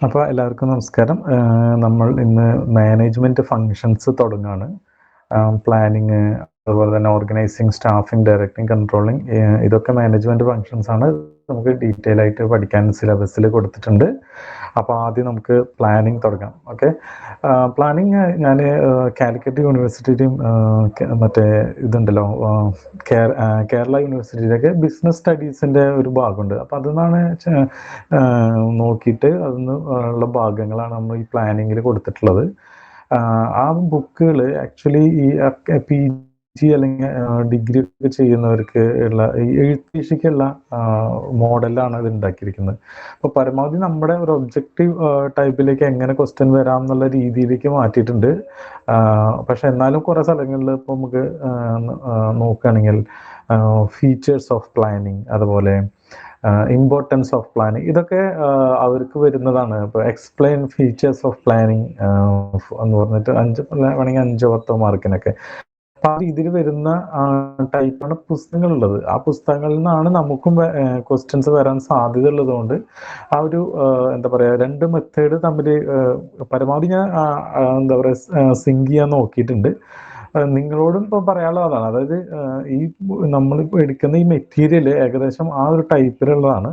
അപ്പോൾ എല്ലാവർക്കും നമസ്കാരം. നമ്മൾ ഇന്ന് മാനേജ്മെൻറ്റ് ഫങ്ഷൻസ് തുടങ്ങുകയാണ്. പ്ലാനിങ്, അതുപോലെ തന്നെ ഓർഗനൈസിങ്, സ്റ്റാഫിംഗ്, ഡയറക്റ്റിംഗ്, കൺട്രോളിങ്, ഇതൊക്കെ മാനേജ്മെൻറ്റ് ഫങ്ഷൻസ് ആണ്. നമുക്ക് ഡീറ്റെയിൽ ആയിട്ട് പഠിക്കാൻ സിലബസിൽ കൊടുത്തിട്ടുണ്ട്. അപ്പോൾ ആദ്യം നമുക്ക് പ്ലാനിങ് തുടങ്ങാം. ഓക്കെ, പ്ലാനിങ് ഞാൻ കാലിക്കറ്റ് യൂണിവേഴ്സിറ്റിയിലും മറ്റേ ഇതുണ്ടല്ലോ കേരള യൂണിവേഴ്സിറ്റിയിലൊക്കെ ബിസിനസ് സ്റ്റഡീസിൻ്റെ ഒരു ഭാഗമുണ്ട്. അപ്പോൾ അതിന്നാണ് നോക്കിയിട്ട് അതിന്ന് ഉള്ള ഭാഗങ്ങളാണ് നമ്മൾ ഈ പ്ലാനിങ്ങിൽ കൊടുത്തിട്ടുള്ളത്. ആ ബുക്കുകൾ ആക്ച്വലി ഈ പി ജി അല്ലെങ്കിൽ ഡിഗ്രി ഒക്കെ ചെയ്യുന്നവർക്ക് ഉള്ള ഈ എഴുത്തീക്ഷയ്ക്കുള്ള മോഡലാണ് ഇത് ഉണ്ടാക്കിയിരിക്കുന്നത്. അപ്പോൾ പരമാവധി നമ്മുടെ ഒരു ഒബ്ജക്റ്റീവ് ടൈപ്പിലേക്ക് എങ്ങനെ ക്വസ്റ്റ്യൻ വരാം എന്നുള്ള രീതിയിലേക്ക് മാറ്റിയിട്ടുണ്ട്. പക്ഷെ എന്നാലും കുറേ സ്ഥലങ്ങളിൽ ഇപ്പോൾ നമുക്ക് നോക്കുകയാണെങ്കിൽ ഫീച്ചേഴ്സ് ഓഫ് പ്ലാനിങ്, അതുപോലെ ഇമ്പോർട്ടൻസ് ഓഫ് പ്ലാനിങ്, ഇതൊക്കെ അവർക്ക് വരുന്നതാണ്. ഇപ്പോൾ എക്സ്പ്ലെയിൻ ഫീച്ചേഴ്സ് ഓഫ് പ്ലാനിങ് എന്ന് പറഞ്ഞിട്ട് വേണമെങ്കിൽ 5-10 മാർക്കിനൊക്കെ അപ്പോൾ ആ രീതിയിൽ വരുന്ന ടൈപ്പാണ് പുസ്തകങ്ങളുള്ളത്. ആ പുസ്തകങ്ങളിൽ നിന്നാണ് നമുക്കും ക്വസ്റ്റ്യൻസ് വരാൻ സാധ്യത ഉള്ളതുകൊണ്ട് ആ ഒരു എന്താ പറയുക, 2 മെത്തേഡ് തമ്മിൽ പരമാവധി ഞാൻ എന്താ പറയുക സിങ്ക് ചെയ്യാൻ നോക്കിയിട്ടുണ്ട്. നിങ്ങളോടും ഇപ്പോൾ പറയാനുള്ളത് അതാണ്. അതായത് ഈ നമ്മളിപ്പോൾ എടുക്കുന്ന ഈ മെറ്റീരിയൽ ഏകദേശം ആ ഒരു ടൈപ്പിലുള്ളതാണ്.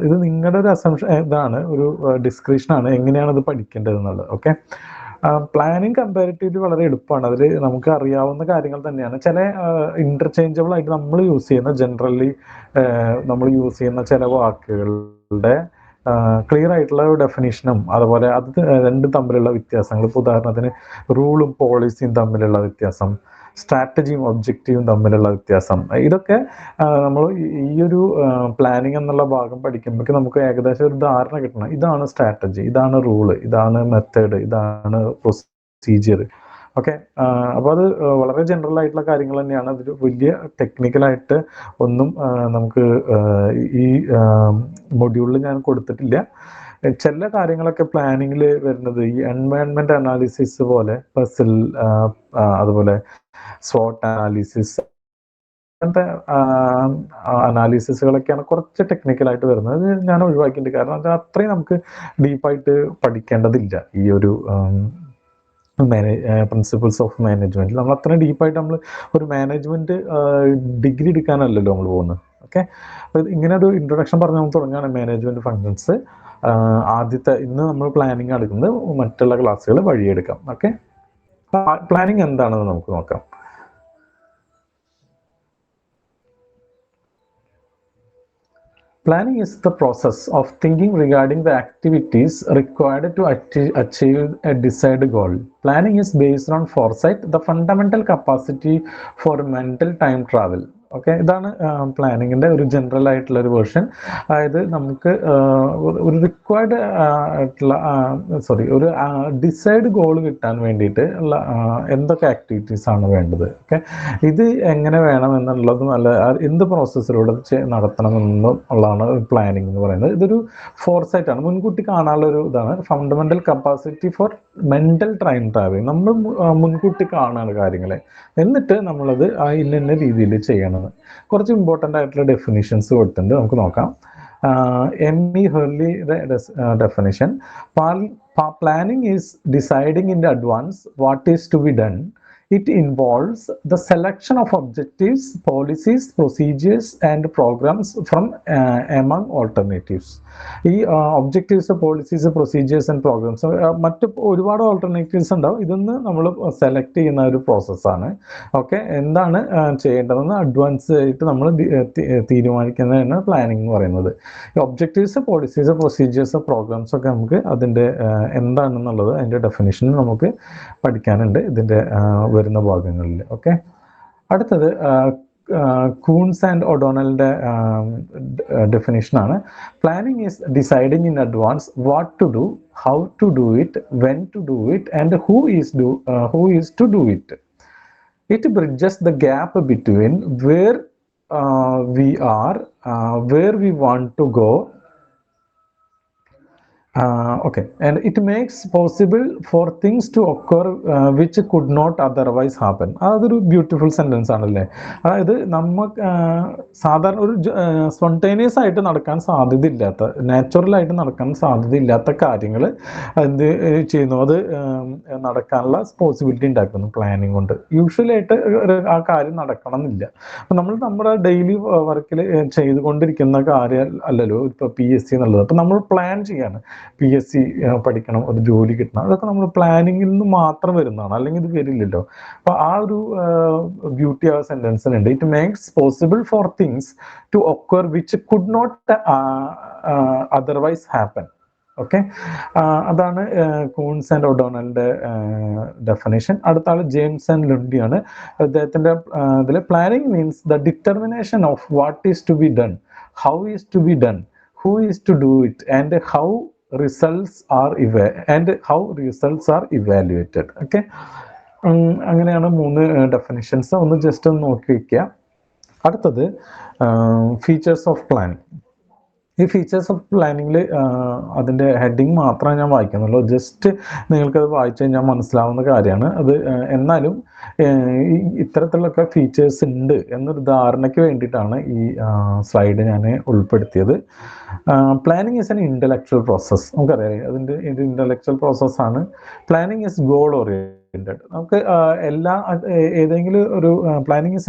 ഇത് നിങ്ങളുടെ ഒരു അസംഷൻ, ഇതാണ് ഒരു ഡിസ്ക്രിപ്ഷനാണ് എങ്ങനെയാണ് ഇത് പഠിക്കേണ്ടത് എന്നുള്ളത്. ഓക്കെ, പ്ലാനിങ് കമ്പാരിറ്റീവ്ലി വളരെ എളുപ്പമാണ്. അതിൽ നമുക്ക് അറിയാവുന്ന കാര്യങ്ങൾ തന്നെയാണ്. ചില ഇൻ്റർചേഞ്ചബിൾ ആയിട്ട് നമ്മൾ യൂസ് ചെയ്യുന്ന, ജനറലി നമ്മൾ യൂസ് ചെയ്യുന്ന ചില വാക്കുകളുടെ ക്ലിയർ ആയിട്ടുള്ള ഡെഫിനിഷനും, അതുപോലെ അത് രണ്ടും തമ്മിലുള്ള വ്യത്യാസങ്ങൾ, ഇപ്പോൾ ഉദാഹരണത്തിന് റൂളും പോളിസിയും തമ്മിലുള്ള വ്യത്യാസം, സ്ട്രാറ്റജിയും ഒബ്ജക്റ്റീവും തമ്മിലുള്ള വ്യത്യാസം, ഇതൊക്കെ നമ്മൾ ഈ ഒരു പ്ലാനിങ് എന്നുള്ള ഭാഗം പഠിക്കുമ്പോൾ നമുക്ക് ഏകദേശം ഒരു ധാരണ കിട്ടണം. ഇതാണ് സ്ട്രാറ്റജി, ഇതാണ് റൂള്, ഇതാണ് മെത്തേഡ്, ഇതാണ് പ്രൊസീജിയർ. ഓക്കെ, അപ്പോൾ അത് വളരെ ജനറൽ ആയിട്ടുള്ള കാര്യങ്ങൾ തന്നെയാണ്. അതൊരു വലിയ ടെക്നിക്കലായിട്ട് ഒന്നും നമുക്ക് ഈ മൊഡ്യൂളിൽ ഞാൻ കൊടുത്തിട്ടില്ല. ചില കാര്യങ്ങളൊക്കെ പ്ലാനിങ്ങിൽ വരുന്നത് ഈ എൻവയൺമെന്റ് അനാലിസിസ് പോലെ, പസിൽ, അതുപോലെ SWOT അനാലിസിസ്, അങ്ങനത്തെ അനാലിസിസുകളൊക്കെയാണ് കുറച്ച് ടെക്നിക്കലായിട്ട് വരുന്നത്. അത് ഞാൻ ഒഴിവാക്കിയിട്ടുണ്ട്. കാരണം അത് അത്രയും നമുക്ക് ഡീപ്പായിട്ട് പഠിക്കേണ്ടതില്ല. ഈ ഒരു പ്രിൻസിപ്പിൾസ് ഓഫ് മാനേജ്മെൻറ്റിൽ നമ്മൾ അത്രയും ഡീപ്പായിട്ട് നമ്മൾ ഒരു മാനേജ്മെൻറ്റ് ഡിഗ്രി എടുക്കാനല്ലല്ലോ നമ്മൾ പോകുന്നത്. ഓക്കെ, അപ്പോൾ ഇങ്ങനെ ഒരു ഇൻട്രൊഡക്ഷൻ പറഞ്ഞ് നമുക്ക് തുടങ്ങുകയാണ് മാനേജ്മെൻറ്റ് ഫങ്ഷൻസ്. ആദ്യത്തെ ഇന്ന് നമ്മൾ പ്ലാനിങ് എടുക്കുന്നത്, മറ്റുള്ള ക്ലാസ്സുകൾ വഴിയെടുക്കാം. ഓക്കെ, പ്ലാനിങ് എന്താണെന്ന് നമുക്ക് നോക്കാം. Planning is the process of thinking regarding the activities required to achieve a desired goal. Planning is based on foresight, the fundamental capacity for mental time travel. Okay, ഇതാണ് പ്ലാനിങ്ങിൻ്റെ ഒരു general ആയിട്ടുള്ള ഒരു version. അതായത് നമുക്ക് ഒരു റിക്വയർഡ് ആയിട്ടുള്ള ഒരു decide goal കിട്ടാൻ വേണ്ടിയിട്ട് ഉള്ള എന്തൊക്കെ ആക്ടിവിറ്റീസ് ആണ് വേണ്ടത്. ഓക്കെ, ഇത് എങ്ങനെ വേണം എന്നുള്ളതും അല്ല എന്ത് പ്രോസസ്സിലൂടെ നടത്തണമെന്നും ഉള്ളതാണ് പ്ലാനിങ് എന്ന് പറയുന്നത്. ഇതൊരു ഫോർസൈറ്റ് ആണ്, മുൻകൂട്ടി കാണാനുള്ള ഒരു ഇതാണ്. Fundamental capacity four mental time travelling. നമ്മൾ മുൻകൂട്ടി കാണുകയാണ് കാര്യങ്ങളെ, എന്നിട്ട് നമ്മളത് ഇന്ന രീതിയിൽ ചെയ്യണം. കുറച്ച് ഇമ്പോർട്ടൻ്റ് ആയിട്ടുള്ള ഡെഫിനിഷൻസ് കൊടുത്തിട്ടുണ്ട്, നമുക്ക് നോക്കാം. എമ്മി ഹെർലിയുടെ definition: planning is deciding in advance what is to be done. It involves the selection of objectives, policies, procedures, and programs from among alternatives. ഈ objectives, policies, procedures and programmes, മറ്റ് ഒരുപാട് alternatives ഉണ്ടാവും. ഇതൊന്ന് നമ്മൾ select ചെയ്യുന്ന ഒരു പ്രോസസ്സാണ്. Okay, എന്താണ് ചെയ്യേണ്ടതെന്ന് അഡ്വാൻസ് ആയിട്ട് നമ്മൾ തീരുമാനിക്കുന്നതാണ് പ്ലാനിങ് എന്ന് പറയുന്നത്. ഈ ഒബ്ജക്റ്റീവ്സ്, പോളിസീസ്, പ്രൊസീജിയേഴ്സ്, പ്രോഗ്രാംസ് ഒക്കെ നമുക്ക് അതിൻ്റെ എന്താണെന്നുള്ളത് അതിൻ്റെ ഡെഫിനിഷൻ നമുക്ക് പഠിക്കാനുണ്ട് ഇതിൻ്റെ വരുന്ന ഭാഗങ്ങളിൽ. ഓക്കെ, അടുത്തത് കൂൺസ് ആൻഡ് ഒഡോണലിൻ്റെ ഡെഫിനിഷനാണ്: planning is deciding in advance what to do, how to do it, when to do it, and who is to do it. It bridges the gap between where we are, where we want to go, Okay, and it makes possible for things to occur which could not otherwise happen. അതൊരു beautiful sentence ആണല്ലേ. അതായത് നമുക്ക് സാധാരണ ഒരു spontaneous ആയിട്ട് നടക്കാൻ സാധ്യതയില്ലാത്ത, നാച്ചുറലായിട്ട് നടക്കാൻ സാധ്യതയില്ലാത്ത കാര്യങ്ങൾ എന്ത് ചെയ്യുന്നു, അത് നടക്കാനുള്ള പോസിബിലിറ്റി ഉണ്ടാക്കുന്നു പ്ലാനിങ് കൊണ്ട്. യൂഷ്വലി ആയിട്ട് ആ കാര്യം നടക്കണം എന്നില്ല. അപ്പം നമ്മൾ നമ്മുടെ ഡെയിലി വർക്കിൽ ചെയ്തുകൊണ്ടിരിക്കുന്ന കാര്യം അല്ലല്ലോ ഇപ്പോൾ PSC എന്നുള്ളത്. അപ്പം നമ്മൾ പ്ലാൻ ചെയ്യാണ്, PSC പഠിക്കണം, ഒരു ജോലി കിട്ടണം, അതൊക്കെ നമ്മൾ പ്ലാനിങ്ങിൽ നിന്ന് മാത്രം വരുന്നതാണ്, അല്ലെങ്കിൽ ഇത് വരില്ലല്ലോ. അപ്പോൾ ആ ഒരു ബ്യൂട്ടി ആ സെന്റൻസിനുണ്ട്. It makes possible for things to occur which could not otherwise happen. Okay, അതാണ് കൂൺസ് ആൻഡ് ഒഡോണലിന്റെ ഡെഫിനേഷൻ. അടുത്ത ആൾ ജെയിംസ് ആൻഡ് ലുണ്ടിയാണ്. അദ്ദേഹത്തിന്റെ ഇതിൽ planning means the determination of what is to be done, how is to be done, who is to do it, and how results are evaluated. Okay, അങ്ങനെയാണ് 3 definitions. ഒന്ന് just ഒന്ന് നോക്കി വയ്ക്കുക. അടുത്തത് ഫീച്ചേഴ്സ് ഓഫ് പ്ലാനിങ്. ഈ features of പ്ലാനിങ്ങിൽ അതിൻ്റെ heading മാത്രമേ ഞാൻ വായിക്കുന്നുള്ളൂ. ജസ്റ്റ് നിങ്ങൾക്കത് വായിച്ചു കഴിഞ്ഞാൽ മനസ്സിലാവുന്ന കാര്യമാണ് അത്. എന്നാലും ഇത്തരത്തിലൊക്കെ ഫീച്ചേഴ്സ് ഉണ്ട് എന്നൊരു ധാരണയ്ക്ക് വേണ്ടിയിട്ടാണ് ഈ സ്ലൈഡ് ഞാൻ ഉൾപ്പെടുത്തിയത്. Planning is N intellectual process. നമുക്കറിയാം അതിൻ്റെ ഇത് ഇൻ്റലക്ച്വൽ പ്രോസസ്സാണ്. Planning is goal oriented. നമുക്ക് ഏതെങ്കിലും ഒരു planning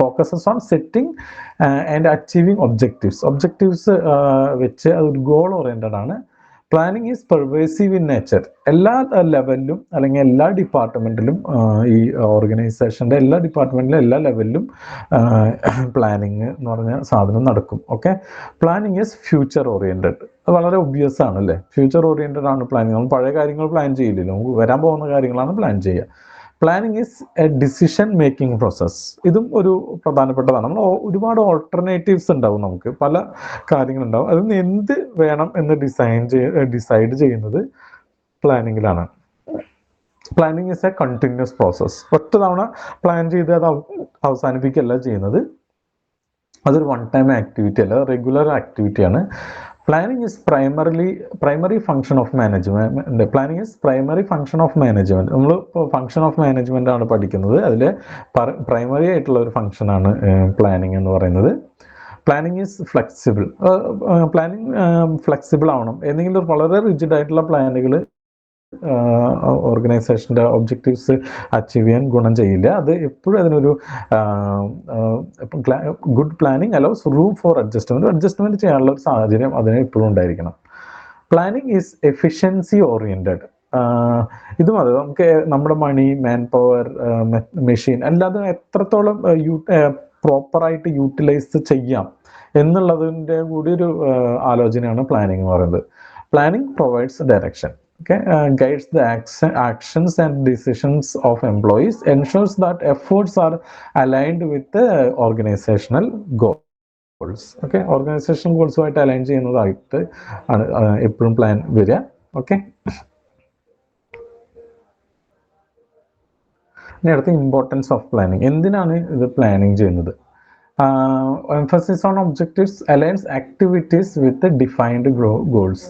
focuses on setting and achieving objectives വെച്ച് അതൊരു ഗോൾ ഓറിയൻറ്റഡ് ആണ്. Planning is pervasive in nature. എല്ലാ ലെവലിലും അല്ലെങ്കിൽ എല്ലാ ഡിപ്പാർട്ട്മെൻറ്റിലും, ഈ ഓർഗനൈസേഷൻ്റെ എല്ലാ ഡിപ്പാർട്ട്മെൻറ്റിലും എല്ലാ ലെവലിലും പ്ലാനിങ് എന്ന് പറഞ്ഞ സാധനം നടക്കും. Okay, planning is future oriented. അത് വളരെ ഒബ്വിയസ് ആണ് അല്ലേ. ഫ്യൂച്ചർ ഓറിയൻറ്റഡ് ആണ് പ്ലാനിങ്. നമ്മൾ പഴയ കാര്യങ്ങൾ പ്ലാൻ ചെയ്യില്ലല്ലോ, നമുക്ക് വരാൻ പോകുന്ന കാര്യങ്ങളാണ് പ്ലാൻ ചെയ്യുക. Planning is A decision making process. ഇതും ഒരു പ്രധാനപ്പെട്ടതാണ്. നമ്മൾ ഒരുപാട് ഓൾട്ടർനേറ്റീവ്സ് ഉണ്ടാവും, നമുക്ക് പല കാര്യങ്ങളുണ്ടാവും. അതിൽ നിന്ന് എന്ത് വേണം എന്ന് ഡിസൈഡ് ചെയ്യുന്നത് പ്ലാനിങ്ങിലാണ്. Planning is a continuous process. ഒറ്റ തവണ പ്ലാൻ ചെയ്ത് അത് അവസാനിപ്പിക്കുകയല്ല ചെയ്യുന്നത്. അതൊരു വൺ ടൈം ആക്ടിവിറ്റി അല്ല, റെഗുലർ ആക്ടിവിറ്റിയാണ്. Planning is primary function of management. Planning is primary function of management. നമ്മൾ ഫങ്ഷൻ ഓഫ് മാനേജ്മെന്റ് ആണ് പഠിക്കുന്നത്. അതിൽ പ്രൈമറി ആയിട്ടുള്ള ഒരു ഫങ്ഷനാണ് പ്ലാനിങ് എന്ന് പറയുന്നത്. Planning is flexible. Planning flexible ആവണം. ഏതെങ്കിലും വളരെ റിജിഡ് ആയിട്ടുള്ള പ്ലാനുകൾ ഓർഗനൈസേഷൻ്റെ ഒബ്ജക്റ്റീവ്സ് അച്ചീവ് ചെയ്യാൻ ഗുണം ചെയ്യില്ല. അത് എപ്പോഴും അതിനൊരു good planning allows room for adjustment ചെയ്യാനുള്ള ഒരു സാഹചര്യം അതിന് എപ്പോഴും ഉണ്ടായിരിക്കണം. Planning is efficiency oriented. ഇതും അത് നമുക്ക് നമ്മുടെ മണി, മാൻ പവർ, മെഷീൻ എല്ലാതും എത്രത്തോളം പ്രോപ്പറായിട്ട് യൂട്ടിലൈസ് ചെയ്യാം എന്നുള്ളതിൻ്റെ കൂടി ഒരു ആലോചനയാണ് പ്ലാനിങ് എന്ന് പറയുന്നത്. Planning provides direction. Okay, guides the actions and decisions of employees, ensures that efforts are aligned with the organizational goals. Okay, organizational goals ആയിട്ട് അലൈൻ ചെയ്യുന്നതായിട്ട് ആണ് എപ്പോഴും പ്ലാൻ വരിക. ഓക്കെ, ഇനി അടുത്ത ഇമ്പോർട്ടൻസ് ഓഫ് പ്ലാനിങ്. എന്തിനാണ് ഇത് പ്ലാനിങ് ചെയ്യുന്നത്? Emphasis on objectives, aligns activities with defined goals.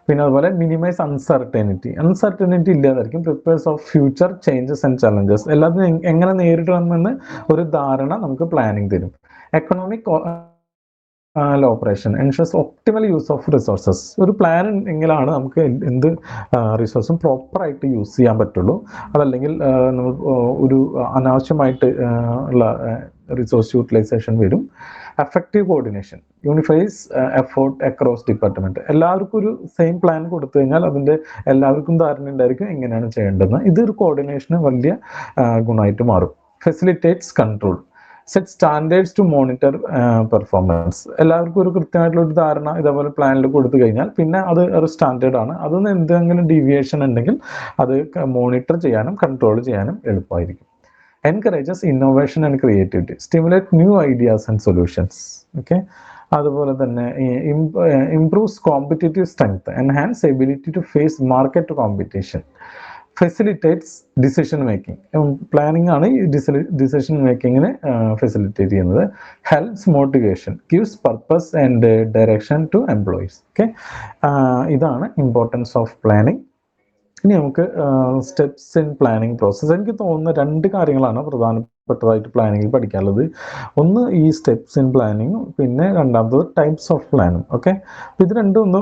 പിന്നെ അതുപോലെ മിനിമൈസ് അൺസർട്ടനിറ്റി ഇല്ലാതായിരിക്കും. Prepares of future changes and challenges. എല്ലാത്തിനും എങ്ങനെ നേരിടണമെന്ന് ഒരു ധാരണ നമുക്ക് പ്ലാനിങ് തരും. Economic operation ensures optimal use of resources. ഒരു പ്ലാൻ എങ്കിലാണ് നമുക്ക് എന്ത് റിസോഴ്സും പ്രോപ്പറായിട്ട് യൂസ് ചെയ്യാൻ പറ്റുള്ളൂ. അതല്ലെങ്കിൽ നമ്മൾ ഒരു അനാവശ്യമായിട്ട് ഉള്ള റിസോഴ്സ് യൂട്ടിലൈസേഷൻ വരും. Effective coordination unifies effort across department. എല്ലാവർക്കും ഒരു സെയിം പ്ലാൻ കൊടുത്തു കഴിഞ്ഞാൽ അതിൻ്റെ എല്ലാവർക്കും ധാരണ ഉണ്ടായിരിക്കും എങ്ങനെയാണ് ചെയ്യേണ്ടതെന്ന്. ഇതൊരു കോർഡിനേഷന് വലിയ ഗുണമായിട്ട് മാറും. Facilitates control, set standards to monitor performance. എല്ലാവർക്കും ഒരു കൃത്യമായിട്ടുള്ള ഒരു ധാരണ ഇതേപോലെ പ്ലാനിൽ കൊടുത്തു കഴിഞ്ഞാൽ പിന്നെ അത് ഒരു സ്റ്റാൻഡേർഡ് ആണ്. അതൊന്ന് എന്തെങ്കിലും ഡീവിയേഷൻ ഉണ്ടെങ്കിൽ അത് മോണിറ്റർ ചെയ്യാനും കൺട്രോൾ ചെയ്യാനും എളുപ്പമായിരിക്കും. Encourages innovation and creativity, stimulate new ideas and solutions. Okay, അതുപോലെ തന്നെ improves competitive strength, enhance ability to face market competition. Facilitates decision making. Planning ആണ് ഈ ഡിസിഷൻ മേക്കിങ്ങിന് ഫെസിലിറ്റേറ്റ് ചെയ്യുന്നത്. Helps motivation, gives purpose and direction to employees. Okay, ഇതാണ് importance of planning. ഇനി നമുക്ക് steps in planning process. എനിക്ക് തോന്നുന്ന 2 കാര്യങ്ങളാണ് പ്രധാനപ്പെട്ടതായിട്ട് പ്ലാനിങ്ങിൽ പഠിക്കാനുള്ളത്. ഒന്ന് ഈ സ്റ്റെപ്സ് ഇൻ പ്ലാനിങ്, പിന്നെ രണ്ടാമത്തത് ടൈപ്സ് ഓഫ് പ്ലാനിങ്. ഓക്കെ, ഇത് രണ്ടും ഒന്ന്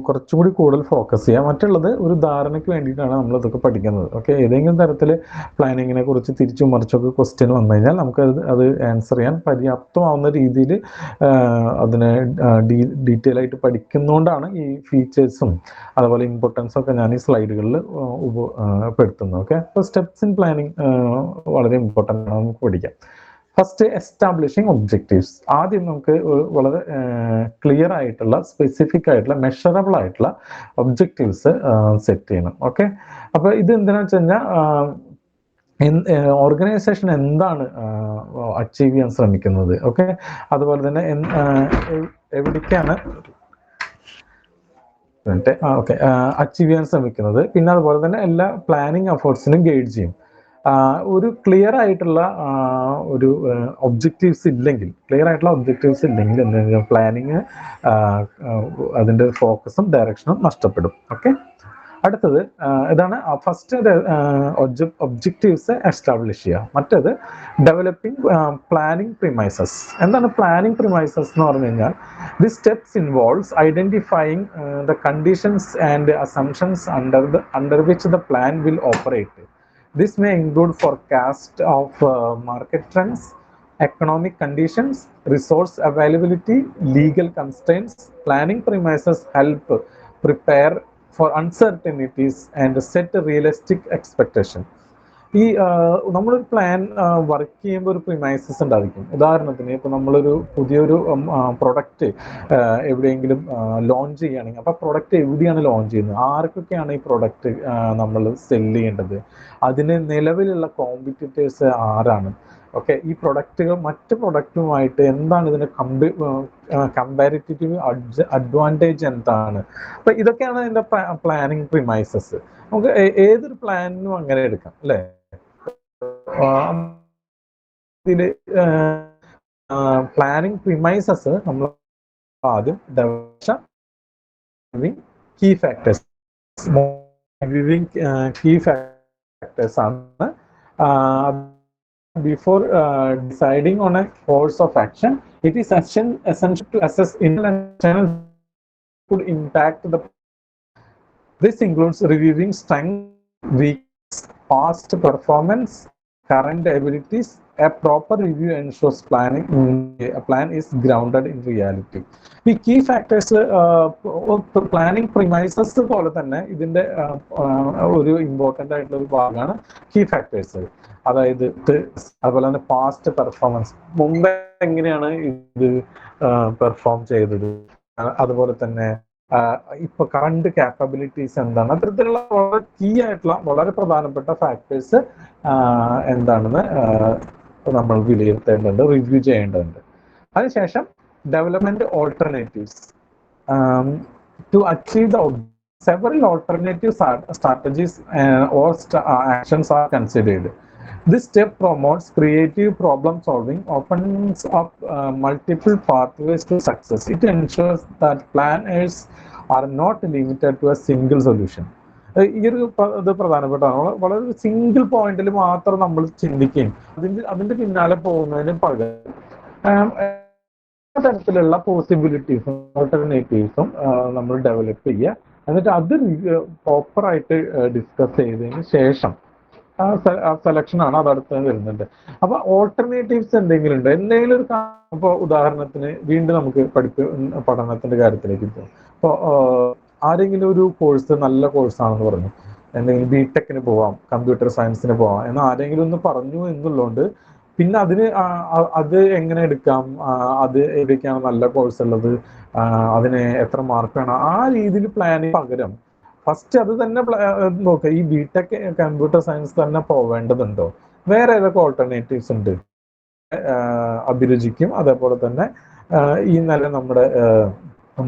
കുറച്ചുകൂടി കൂടുതൽ ഫോക്കസ് ചെയ്യാം. മറ്റുള്ളത് ഒരു ധാരണയ്ക്ക് വേണ്ടിയിട്ടാണ് നമ്മൾ ഇതൊക്കെ പഠിക്കുന്നത്. ഓക്കെ, ഏതെങ്കിലും തരത്തിൽ പ്ലാനിങ്ങിനെ കുറിച്ച് തിരിച്ചും മറിച്ചൊക്കെ ക്വസ്റ്റ്യൻ വന്നു കഴിഞ്ഞാൽ നമുക്ക് അത് ആൻസർ ചെയ്യാൻ പര്യാപ്തമാവുന്ന രീതിയിൽ അതിനെ ഡീറ്റെയിൽ ആയിട്ട് പഠിക്കുന്നതുകൊണ്ടാണ് ഈ ഫീച്ചേഴ്സും അതുപോലെ ഇമ്പോർട്ടൻസും ഒക്കെ ഞാൻ ഈ സ്ലൈഡുകളിൽ പെടുത്തുന്നത്. ഓക്കെ, അപ്പോൾ സ്റ്റെപ്സ് ഇൻ പ്ലാനിങ് വളരെ ഇമ്പോർട്ടൻ്റ് ആണ്, നമുക്ക് പഠിക്കാം. First, establishing objectives. ആദ്യം നമുക്ക് വളരെ ക്ലിയർ ആയിട്ടുള്ള, സ്പെസിഫിക് ആയിട്ടുള്ള, മെഷറബിൾ ആയിട്ടുള്ള ഒബ്ജക്റ്റീവ്സ് സെറ്റ് ചെയ്യണം. ഓക്കെ, അപ്പോൾ ഇത് എന്തിനാണെന്ന് വെച്ച് കഴിഞ്ഞാൽ ഓർഗനൈസേഷൻ എന്താണ് അച്ചീവ് ചെയ്യാൻ ശ്രമിക്കുന്നത്, ഓക്കെ, അതുപോലെ തന്നെ എവിടേക്കാണ് അച്ചീവ് ചെയ്യാൻ ശ്രമിക്കുന്നത്, പിന്നെ അതുപോലെ തന്നെ എല്ലാ പ്ലാനിങ് എഫേർട്സിനും ഗൈഡ് ചെയ്യും. ഒരു ക്ലിയർ ആയിട്ടുള്ള ഒരു ഒബ്ജക്റ്റീവ്സ് ഇല്ലെങ്കിൽ എന്തെങ്കിലും പ്ലാനിങ് അതിൻ്റെ ഫോക്കസും ഡയറക്ഷനും നഷ്ടപ്പെടും. ഓക്കെ, അടുത്തത് ഇതാണ് ഫസ്റ്റ് ഒബ്ജക്റ്റീവ്സ് എസ്റ്റാബ്ലിഷ് ചെയ്യുക. മറ്റേത് ഡെവലപ്പിംഗ് പ്ലാനിങ് പ്രിമൈസസ്. എന്താണ് പ്ലാനിങ് പ്രിമൈസസ് എന്ന് പറഞ്ഞു കഴിഞ്ഞാൽ, the steps involves identifying the conditions and assumptions under which the plan will operate. This may include forecast of market trends, economic conditions, resource availability, legal constraints. Planning premises help prepare for uncertainties and set a realistic expectation. ഈ നമ്മളൊരു plan work ചെയ്യുമ്പോൾ ഒരു premises ഉണ്ടായിരിക്കും. ഉദാഹരണത്തിന് ഇപ്പോൾ നമ്മളൊരു പുതിയൊരു product എവിടെയെങ്കിലും ലോഞ്ച് ചെയ്യുകയാണെങ്കിൽ, അപ്പോൾ പ്രൊഡക്റ്റ് എവിടെയാണ് ലോഞ്ച് ചെയ്യുന്നത്, ആർക്കൊക്കെയാണ് ഈ പ്രൊഡക്റ്റ് നമ്മൾ സെല്ല് ചെയ്യേണ്ടത്, അതിന് നിലവിലുള്ള കോമ്പറ്റീറ്റേഴ്സ് ആരാണ്, ഓക്കെ, ഈ പ്രൊഡക്റ്റുകൾ മറ്റ് പ്രൊഡക്റ്റുമായിട്ട് എന്താണ് ഇതിൻ്റെ കമ്പാരിറ്റീവ് അഡ്വാൻറ്റേജ് എന്താണ്. അപ്പം ഇതൊക്കെയാണ് ഇതിൻ്റെ പ്ലാനിങ് പ്രിമൈസസ്. നമുക്ക് ഏതൊരു പ്ലാനിനും അങ്ങനെ എടുക്കാം, അല്ലേ? ഇതില് പ്ലാനിങ് പ്രിമൈസസ് നമ്മൾ ആദ്യം കീ ഫാക്ടേഴ്സ് ആണ്. Before deciding on a course of action, it is essential to assess internal could impact the. This includes reviewing strength, weakness, past performance, current abilities. A proper review ensures a plan is grounded in reality. ഈ key factors planning premises പോലെ തന്നെ ഇതിൻ്റെ ഒരു important ആയിട്ടുള്ള ഒരു ഭാഗമാണ് key factors. അതായത് അതുപോലെ തന്നെ പാസ്റ്റ് പെർഫോമൻസ്, മുമ്പ് എങ്ങനെയാണ് ഇത് പെർഫോം ചെയ്തത്, അതുപോലെ തന്നെ ഇപ്പൊ കറണ്ട് ക്യാപ്പബിലിറ്റീസ് എന്താണ്, അത്തരത്തിലുള്ള വളരെ കീ ആയിട്ടുള്ള വളരെ പ്രധാനപ്പെട്ട ഫാക്ടേഴ്സ് എന്താണെന്ന് നമ്മൾ വിലയിരുത്തേണ്ടതുണ്ട്, റിവ്യൂ ചെയ്യേണ്ടതുണ്ട്. അതിനുശേഷം development alternatives. To achieve the several alternative strategies or actions are considered. This step promotes creative problem solving, opens up multiple pathways to success. It ensures that planners are not limited to a single solution. ഈ ഒരു ഇത് പ്രധാനപ്പെട്ടതാണ്. വളരെ single പോയിന്റിൽ മാത്രം നമ്മൾ ചിന്തിക്കുകയും അതിന്റെ പിന്നാലെ പോകുന്നതിന് പകരം തരത്തിലുള്ള പോസിബിലിറ്റീസും ഓൾട്ടർനേറ്റീവ്സും നമ്മൾ ഡെവലപ്പ് ചെയ്യുക. എന്നിട്ട് അത് പ്രോപ്പറായിട്ട് ഡിസ്കസ് ചെയ്തതിന് ശേഷം സെലക്ഷനാണ് അതടുത്ത് വരുന്നുണ്ട്. അപ്പൊ ഓൾട്ടർനേറ്റീവ്സ് എന്തെങ്കിലും ഉണ്ട്, എന്തെങ്കിലും ഒരു ഇപ്പോൾ ഉദാഹരണത്തിന് വീണ്ടും നമുക്ക് പഠനത്തിന്റെ കാര്യത്തിലേക്ക് പോകും. അപ്പോൾ ആരെങ്കിലും ഒരു കോഴ്സ് നല്ല കോഴ്സാണെന്ന് പറഞ്ഞു, എന്തെങ്കിലും ബിടെക്കിന് പോവാം, കമ്പ്യൂട്ടർ സയൻസിന് പോവാം എന്ന് ആരെങ്കിലും ഒന്ന് പറഞ്ഞു എന്നുള്ളതുകൊണ്ട് പിന്നെ അത് എങ്ങനെ എടുക്കാം, അത് എവിടേക്കാണ് നല്ല കോഴ്സ് ഉള്ളത്, അതിന് എത്ര മാർക്ക് വേണം, ആ രീതിയിൽ പ്ലാനിങ് പകരം ഫസ്റ്റ് അത് തന്നെ നോക്കുക. ഈ ബിടെക് കമ്പ്യൂട്ടർ സയൻസ് തന്നെ പോവേണ്ടതുണ്ടോ, വേറെ ഏതൊക്കെ ഓൾട്ടർനേറ്റീവ്സ് ഉണ്ട് അഭിരുചിക്കും അതേപോലെ തന്നെ ഈ നല്ല നമ്മുടെ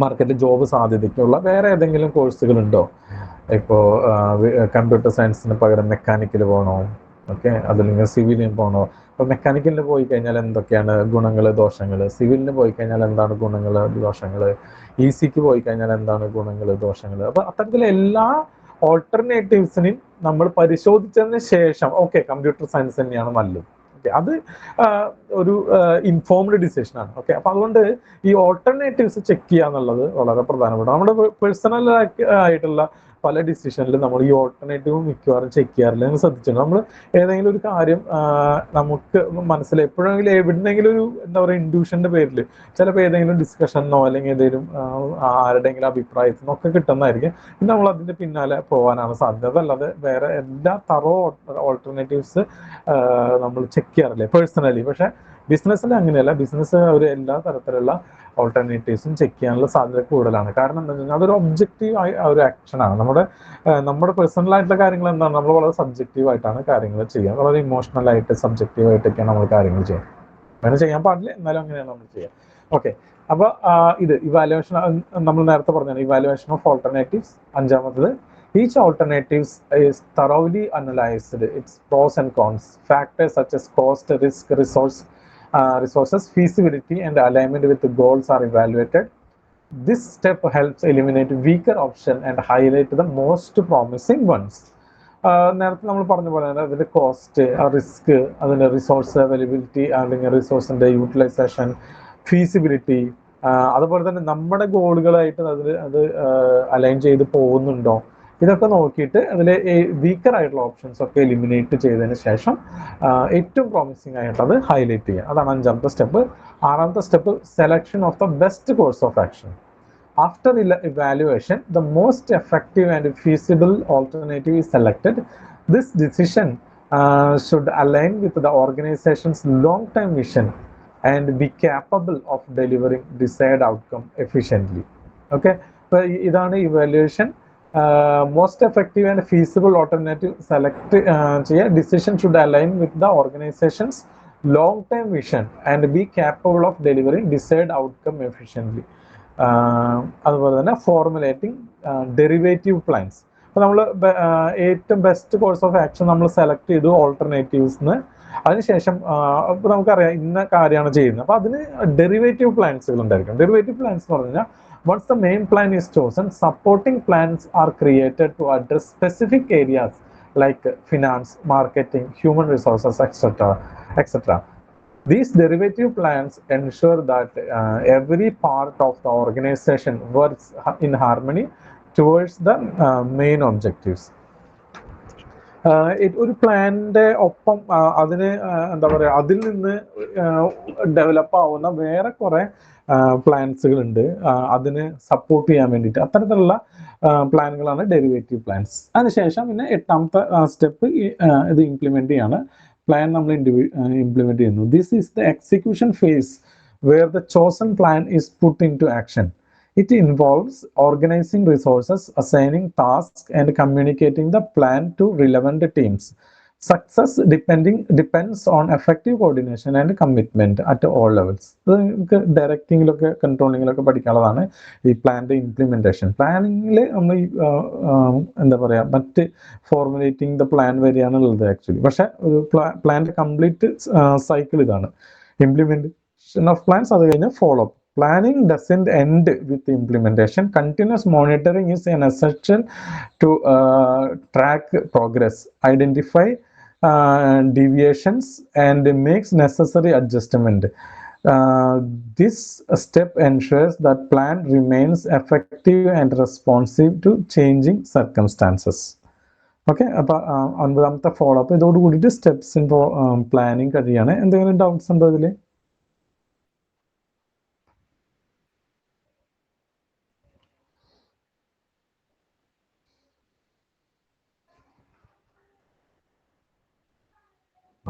മാർക്കറ്റിൽ ജോബ് സാധ്യതയ്ക്കുള്ള വേറെ ഏതെങ്കിലും കോഴ്സുകൾ ഉണ്ടോ, ഇപ്പോൾ കമ്പ്യൂട്ടർ സയൻസിന് പകരം മെക്കാനിക്കൽ പോകണോ, ഓക്കെ, അതല്ലെങ്കിൽ സിവിലിന് പോകണോ. അപ്പോൾ മെക്കാനിക്കലിന് പോയി കഴിഞ്ഞാൽ എന്തൊക്കെയാണ് ഗുണങ്ങൾ ദോഷങ്ങൾ, സിവിലിന് പോയി കഴിഞ്ഞാൽ എന്താണ് ഗുണങ്ങൾ ദോഷങ്ങൾ, സിക്ക് പോയി കഴിഞ്ഞാൽ എന്താണ് ഗുണങ്ങൾ ദോഷങ്ങൾ. അപ്പോൾ അത്തരത്തിൽ എല്ലാ ഓൾട്ടർനേറ്റീവ്സിനെയും നമ്മൾ പരിശോധിച്ചതിന് ശേഷം ഓക്കെ കമ്പ്യൂട്ടർ സയൻസ് തന്നെയാണ് നല്ലത്. ഓക്കെ, അത് ഒരു ഇൻഫോംഡ് ഡിസിഷനാണ്. ഓക്കെ, അപ്പൊ അതുകൊണ്ട് ഈ ഓൾട്ടർനേറ്റീവ്സ് ചെക്ക് ചെയ്യുക എന്നുള്ളത് വളരെ പ്രധാനപ്പെട്ട. നമ്മുടെ പേഴ്സണൽ ആയിട്ടുള്ള പല ഡിസിഷനിലും നമ്മൾ ഈ ഓൾട്ടർനേറ്റീവ് മിക്കവാറും ചെക്ക് ചെയ്യാറില്ല. എന്ന് ശ്രദ്ധിച്ചിട്ടുണ്ട്. നമ്മൾ ഏതെങ്കിലും ഒരു കാര്യം നമുക്ക് മനസ്സിൽ എപ്പോഴെങ്കിലും എവിടെന്നെങ്കിലും ഒരു എന്താ പറയുക ഇൻഡ്യൂഷന്റെ പേരിൽ ചിലപ്പോൾ ഏതെങ്കിലും ഡിസ്കഷനോ അല്ലെങ്കിൽ ഏതെങ്കിലും ആരുടെയെങ്കിലും അഭിപ്രായത്തിനോ ഒക്കെ കിട്ടുന്നതായിരിക്കും. പിന്നെ നമ്മൾ അതിന്റെ പിന്നാലെ പോകാനാണ് സാധ്യത. അതല്ലാതെ വേറെ എല്ലാ ഓൾട്ടർനേറ്റീവ്സ് നമ്മൾ ചെക്ക് ചെയ്യാറില്ല പേഴ്സണലി. പക്ഷെ ബിസിനസ്സിൽ അങ്ങനെയല്ല. ബിസിനസ് ഒരു എല്ലാ തരത്തിലുള്ള ഓൾട്ടർനേറ്റീവ്സും ചെക്ക് ചെയ്യാനുള്ള സാധ്യത കൂടുതലാണ്. കാരണം എന്താ വെച്ചാൽ അതൊരു ഒബ്ജക്റ്റീവ് ആയ ഒരു ആക്ഷനാണ്. നമ്മുടെ പേഴ്സണൽ ആയിട്ടുള്ള കാര്യങ്ങൾ എന്താണ്, നമ്മൾ വളരെ സബ്ജക്റ്റീവ് ആയിട്ടാണ് കാര്യങ്ങൾ ചെയ്യുക. വളരെ ഇമോഷണൽ ആയിട്ട് സബ്ജക്റ്റീവ് ആയിട്ടൊക്കെയാണ് നമ്മൾ കാര്യങ്ങൾ ചെയ്യുക. അങ്ങനെ ചെയ്യാൻ പാടില്ല, എന്നാലും അങ്ങനെയാണ് നമ്മൾ ചെയ്യുക. ഓക്കെ, അപ്പൊ ഇത് ഇവാലുവേഷൻ നമ്മൾ നേരത്തെ പറഞ്ഞാണ് ഇവാലുവേഷൻ ഓഫ് ഓൾട്ടർനേറ്റീവ്സ്. അഞ്ചാമത്തത് each alternatives is thoroughly analyzed, its pros and cons, factors such as cost, risk, resources, feasibility and alignment with the goals are evaluated. This step helps eliminate weaker option and highlight the most promising ones. നേരത്തെ നമ്മൾ പറഞ്ഞ പോലെ തന്നെ അതിന്റെ cost, risk, അതിന്റെ resource availability അല്ലെങ്കിൽ റിസോഴ്സിന്റെ utilisation, feasibility, അതുപോലെ തന്നെ നമ്മുടെ ഗോളുകളായിട്ട് അത് അലൈൻ ചെയ്ത് പോകുന്നുണ്ടോ, ഇതൊക്കെ നോക്കിയിട്ട് അതിൽ വീക്കർ ആയിട്ടുള്ള ഓപ്ഷൻസ് ഒക്കെ എലിമിനേറ്റ് ചെയ്തതിന് ശേഷം ഏറ്റവും പ്രോമിസിങ് ആയിട്ടുള്ളത് ഹൈലൈറ്റ് ചെയ്യുക. അതാണ് അഞ്ചാമത്തെ സ്റ്റെപ്പ്. ആറാമത്തെ step selection of the best course of action. After evaluation, the most effective and feasible alternative is selected. This decision should align with the organization's long-term vision and be capable of delivering desired outcome efficiently. Okay, so ഇതാണ് evaluation. Most effective and feasible alternative select ചെയ്യുക. Decision should align with the organization's long-term vision and be capable of delivering desired outcome efficiently. അതുപോലെ തന്നെ formulating derivative plans. അപ്പോൾ നമ്മൾ ഏറ്റവും best course of action നമ്മൾ select ചെയ്തു ഓൾട്ടർനേറ്റീവ്സിന്. അതിനുശേഷം ഇപ്പോൾ നമുക്കറിയാം ഇന്ന കാര്യമാണ് ചെയ്യുന്നത്. അപ്പോൾ അതിന് ഡെറിവേറ്റീവ് പ്ലാൻസുകൾ ഉണ്ടായിരിക്കും. ഡെറിവേറ്റീവ് പ്ലാൻസ് എന്ന് പറഞ്ഞാൽ once the main plan is chosen, supporting plans are created to address specific areas like finance, marketing, human resources, etc. These derivative plans ensure that every part of the organization works in harmony towards the main objectives. ഒരു പ്ലാനിന്റെ ഒപ്പം അതിന് എന്താ പറയുക അതിൽ നിന്ന് develop ആവുന്ന വേറെ കുറെ പ്ലാൻസുകളുണ്ട് അതിന് സപ്പോർട്ട് ചെയ്യാൻ വേണ്ടിയിട്ട്. അത്തരത്തിലുള്ള പ്ലാനുകളാണ് ഡെറിവേറ്റീവ് പ്ലാൻസ്. അതിനുശേഷം പിന്നെ എട്ടാമത്തെ സ്റ്റെപ്പ് ഇത് ഇംപ്ലിമെന്റ് ചെയ്യാണ്. പ്ലാൻ നമ്മൾ ഇംപ്ലിമെന്റ് ചെയ്യുന്നു. This is the execution phase where the chosen plan is put into action. It involves organizing resources, assigning tasks, and communicating the plan to relevant teams. Success depends on effective coordination and commitment at all levels. നമുക്ക് ഡയറക്റ്റിങ്ങിലൊക്കെ കൺട്രോളിങ്ങിലൊക്കെ പഠിക്കാനുള്ളതാണ് ഈ പ്ലാന്റെ implementation. പ്ലാനിങ്ങിൽ നമ്മൾ എന്താ പറയുക മറ്റ് formulating the plan വരെയാണുള്ളത് actually. പക്ഷെ ഒരു പ്ലാന്റെ complete cycle ഇതാണ്. Implementation of plans, അത് കഴിഞ്ഞ് follow up. Planning doesn't end with the implementation. Continuous monitoring is an essential to track progress, identify deviations, and makes necessary adjustment. This step ensures that plan remains effective and responsive to changing circumstances. Okay, അപ്പോൾ ഒൻപതാമത്തെ follow up ഇതോട് കൂടിയിട്ട് steps in planning കഴിയാണ്. എന്തെങ്കിലും doubts ഉണ്ടോ ഇതിൽ?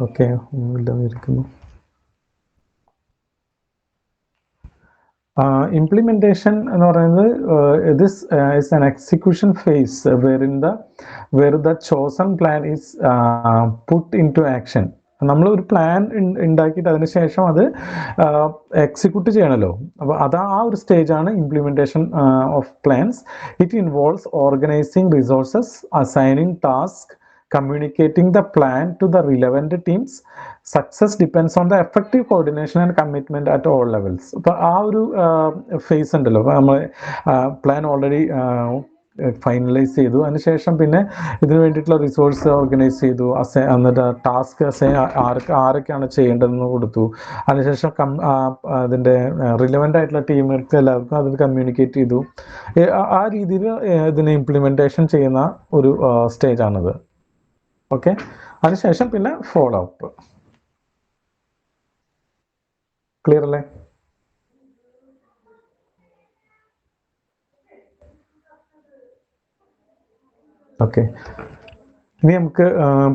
Okay, ഒന്നുമില്ലാതിരിക്കുന്നു. Implementation എന്ന് പറയുന്നത് this is an execution phase where the chosen plan is put into action. നമ്മൾ ഒരു പ്ലാൻ ഉണ്ടാക്കിയിട്ട് അതിന് ശേഷം അത് എക്സിക്യൂട്ട് ചെയ്യണമല്ലോ. അപ്പോൾ ആ ഒരു സ്റ്റേജാണ് implementation of plans. It involves organizing resources, assigning task, communicating the plan to the relevant teams. Success depends on the effective coordination and commitment at all levels. അപ്പോൾ ആ ഒരു ഫേസ് ഉണ്ടല്ലോ, അപ്പോൾ നമ്മൾ പ്ലാൻ ഓൾറെഡി ഫൈനലൈസ് ചെയ്തു, അതിനുശേഷം പിന്നെ ഇതിന് വേണ്ടിയിട്ടുള്ള റിസോഴ്സ് ഓർഗനൈസ് ചെയ്തു, എന്നിട്ട് ടാസ്ക് ആരൊക്കെയാണ് ചെയ്യേണ്ടതെന്ന് കൊടുത്തു, അതിനുശേഷം അതിൻ്റെ റിലവൻ്റ് ആയിട്ടുള്ള ടീമുകൾക്ക് എല്ലാവർക്കും അതിൽ കമ്മ്യൂണിക്കേറ്റ് ചെയ്തു. ആ രീതിയിൽ ഇതിനെ ഇംപ്ലിമെൻറ്റേഷൻ ചെയ്യുന്ന ഒരു സ്റ്റേജാണിത്. ഓക്കെ, അതിനുശേഷം പിന്നെ ഫോളോ അപ്പ്. ക്ലിയർ അല്ലേ? ഓക്കെ, ഇനി നമുക്ക്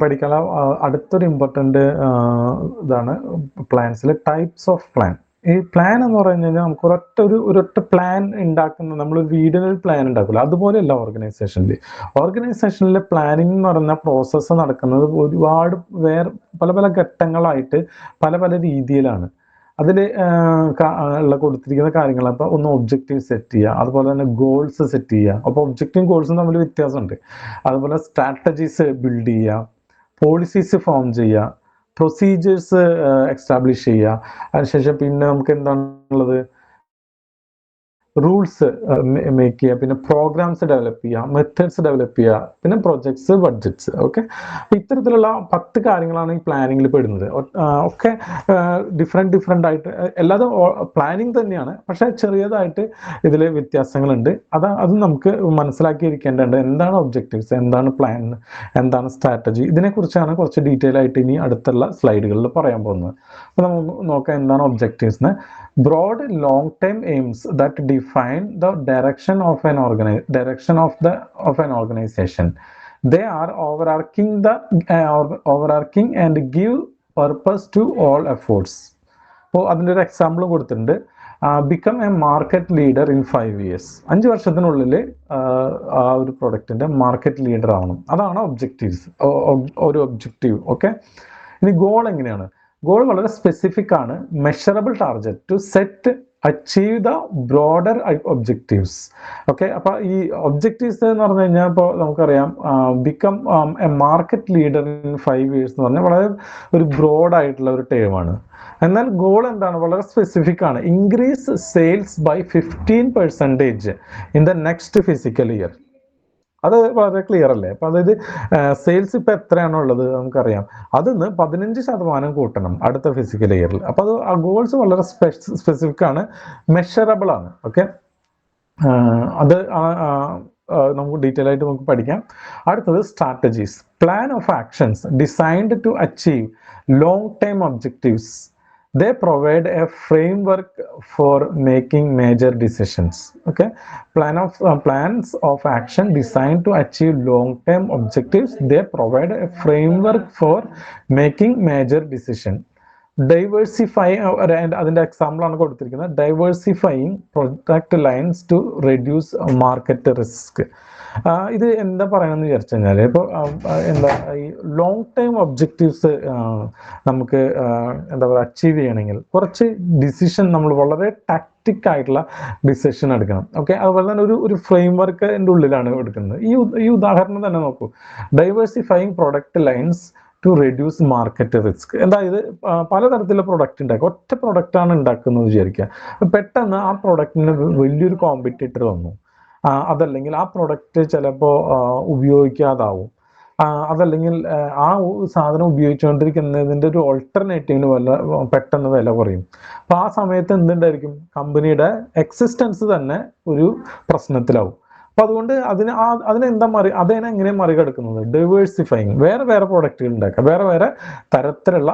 പഠിക്കാനുള്ള അടുത്തൊരു ഇമ്പോർട്ടൻ്റ് ഇതാണ് പ്ലാൻസിൽ ടൈപ്സ് ഓഫ് പ്ലാൻ. ഈ പ്ലാൻ എന്ന് പറഞ്ഞു കഴിഞ്ഞാൽ നമുക്ക് ഒരൊറ്റ പ്ലാൻ ഉണ്ടാക്കുന്ന, നമ്മൾ വീടിനൊരു പ്ലാൻ ഉണ്ടാക്കില്ല, അതുപോലെയല്ല ഓർഗനൈസേഷനിലെ പ്ലാനിങ് എന്ന് പറയുന്ന പ്രോസസ്സ് നടക്കുന്നത് ഒരുപാട് പല ഘട്ടങ്ങളായിട്ട് പല രീതിയിലാണ്. അതിൽ കൊടുത്തിരിക്കുന്ന കാര്യങ്ങൾ, അപ്പോൾ ഒന്ന് ഒബ്ജക്റ്റീവ് സെറ്റ് ചെയ്യുക, അതുപോലെ തന്നെ ഗോൾസ് സെറ്റ് ചെയ്യുക. അപ്പോൾ ഒബ്ജക്റ്റീവും ഗോൾസും തമ്മിൽ വ്യത്യാസമുണ്ട്. അതുപോലെ സ്ട്രാറ്റജീസ് ബിൽഡ് ചെയ്യുക, പോളിസീസ് ഫോം ചെയ്യുക, പ്രൊസീജിയേഴ്സ് എസ്റ്റാബ്ലിഷ് ചെയ്യുക. അതിനുശേഷം പിന്നെ നമുക്ക് എന്താണുള്ളത്, റൂൾസ് മേക്ക് ചെയ്യുക, പിന്നെ പ്രോഗ്രാംസ് ഡെവലപ്പ് ചെയ്യുക, മെത്തേഡ്സ് ഡെവലപ്പ് ചെയ്യുക, പിന്നെ പ്രൊജക്ട്സ്, ബഡ്ജറ്റ്സ്. ഓക്കെ, ഇത്തരത്തിലുള്ള 10 കാര്യങ്ങളാണ് ഈ പ്ലാനിങ്ങിൽ പെടുന്നത്. ഒക്കെ ഡിഫറെൻ്റ് ആയിട്ട്, എല്ലാതും പ്ലാനിങ് തന്നെയാണ്, പക്ഷേ ചെറിയതായിട്ട് ഇതിൽ വ്യത്യാസങ്ങളുണ്ട്. അത് നമുക്ക് മനസ്സിലാക്കിയിരിക്കേണ്ടതുണ്ട്. എന്താണ് ഒബ്ജക്റ്റീവ്സ്, എന്താണ് പ്ലാൻ, എന്താണ് സ്ട്രാറ്റജി, ഇതിനെക്കുറിച്ചാണ് കുറച്ച് ഡീറ്റെയിൽ ആയിട്ട് ഇനി അടുത്തുള്ള സ്ലൈഡുകളിൽ പറയാൻ പോകുന്നത്. അപ്പോൾ നമുക്ക് നോക്കാം എന്താണ് objectives. Broad long-term aims that define the direction of an organization. They are overarching and give purpose to all efforts. അപ്പോൾ അതിൻ്റെ ഒരു എക്സാമ്പിൾ കൊടുത്തിട്ടുണ്ട്. Become a market leader in 5 years. 5 വർഷത്തിനുള്ളിൽ ആ ഒരു പ്രൊഡക്റ്റിൻ്റെ മാർക്കറ്റ് ലീഡർ ആവണം. അതാണ് ഒബ്ജക്റ്റീവ്സ്, ഒരു ഒബ്ജക്റ്റീവ്. ഓക്കെ, ഇനി ഗോൾ എങ്ങനെയാണ്? ഗോൾ വളരെ സ്പെസിഫിക് ആണ്. Measurable target to set achieve the broader objectives. Okay, അപ്പോൾ ഈ ഒബ്ജക്റ്റീവ്സ് എന്ന് പറഞ്ഞു കഴിഞ്ഞാൽ ഇപ്പോൾ നമുക്കറിയാം, become a market leader in 5 years എന്ന് പറഞ്ഞാൽ വളരെ ഒരു ബ്രോഡായിട്ടുള്ള ഒരു ടേമാണ്. എന്നാൽ ഗോൾ എന്താണ്? വളരെ സ്പെസിഫിക് ആണ്. Increase sales by 15% in the next physical year. അത് വളരെ ക്ലിയർ അല്ലേ? അപ്പം അതായത് സെയിൽസ് ഇപ്പം എത്രയാണോ ഉള്ളത് നമുക്കറിയാം, അതിന്ന് 15% കൂട്ടണം അടുത്ത ഫിസിക്കൽ ഇയറിൽ. അപ്പോൾ അത് ആ ഗോൾസ് വളരെ സ്പെസിഫിക് ആണ്, മെഷറബിൾ ആണ്. ഓക്കെ, അത് നമുക്ക് ഡീറ്റെയിൽ ആയിട്ട് നമുക്ക് പഠിക്കാം. അടുത്തത് strategies. Plan of actions designed to achieve long time objectives. They provide a framework for making major decisions. Okay, plans of action designed to achieve long-term objectives. They provide a framework for making major decision. Diversifying, and അതിൻ്റെ example ആണ് കൊടുത്തിരിക്കുന്നത്. Diversifying product lines to reduce market risk. ഇത് എന്താ പറയണമെന്ന് വിചാരിച്ചു കഴിഞ്ഞാൽ, ഇപ്പോൾ ഈ ലോങ് ടൈം ഒബ്ജക്റ്റീവ്സ് നമുക്ക് എന്താ പറയുക അച്ചീവ് ചെയ്യണമെങ്കിൽ കുറച്ച് ഡിസിഷൻ നമ്മൾ വളരെ ടാക്റ്റിക് ആയിട്ടുള്ള ഡിസിഷൻ എടുക്കണം. ഓക്കെ, അതുപോലെ തന്നെ ഒരു ഫ്രെയിം വർക്കിൻ്റെ ഉള്ളിലാണ് എടുക്കുന്നത്. ഈ ഉദാഹരണം തന്നെ നോക്കൂ. Diversifying product lines to reduce market risk. അതായത് പലതരത്തിലുള്ള പ്രൊഡക്റ്റ് ഉണ്ടാക്കുക. ഒറ്റ പ്രൊഡക്റ്റാണ് ഉണ്ടാക്കുന്നത് വിചാരിക്കുക. പെട്ടെന്ന് ആ പ്രൊഡക്റ്റിന് വലിയൊരു കോമ്പറ്റീറ്റർ വന്നു, അതല്ലെങ്കിൽ ആ പ്രൊഡക്റ്റ് ചിലപ്പോൾ ഉപയോഗിക്കാതാവും, അതല്ലെങ്കിൽ ആ സാധനം ഉപയോഗിച്ചുകൊണ്ടിരിക്കുന്നതിൻ്റെ ഒരു ഓൾട്ടർനേറ്റീവിന് പെട്ടെന്ന് വില കുറയും. അപ്പോൾ ആ സമയത്ത് എന്തുണ്ടായിരിക്കും? കമ്പനിയുടെ എക്സിസ്റ്റൻസ് തന്നെ ഒരു പ്രശ്നത്തിലാവും. അപ്പോൾ അതുകൊണ്ട് അതിനെങ്ങനെ മറികടക്കുന്നത്? ഡൈവേഴ്സിഫൈങ്, വേറെ പ്രൊഡക്റ്റുകൾ ഉണ്ടാക്കുക, വേറെ തരത്തിലുള്ള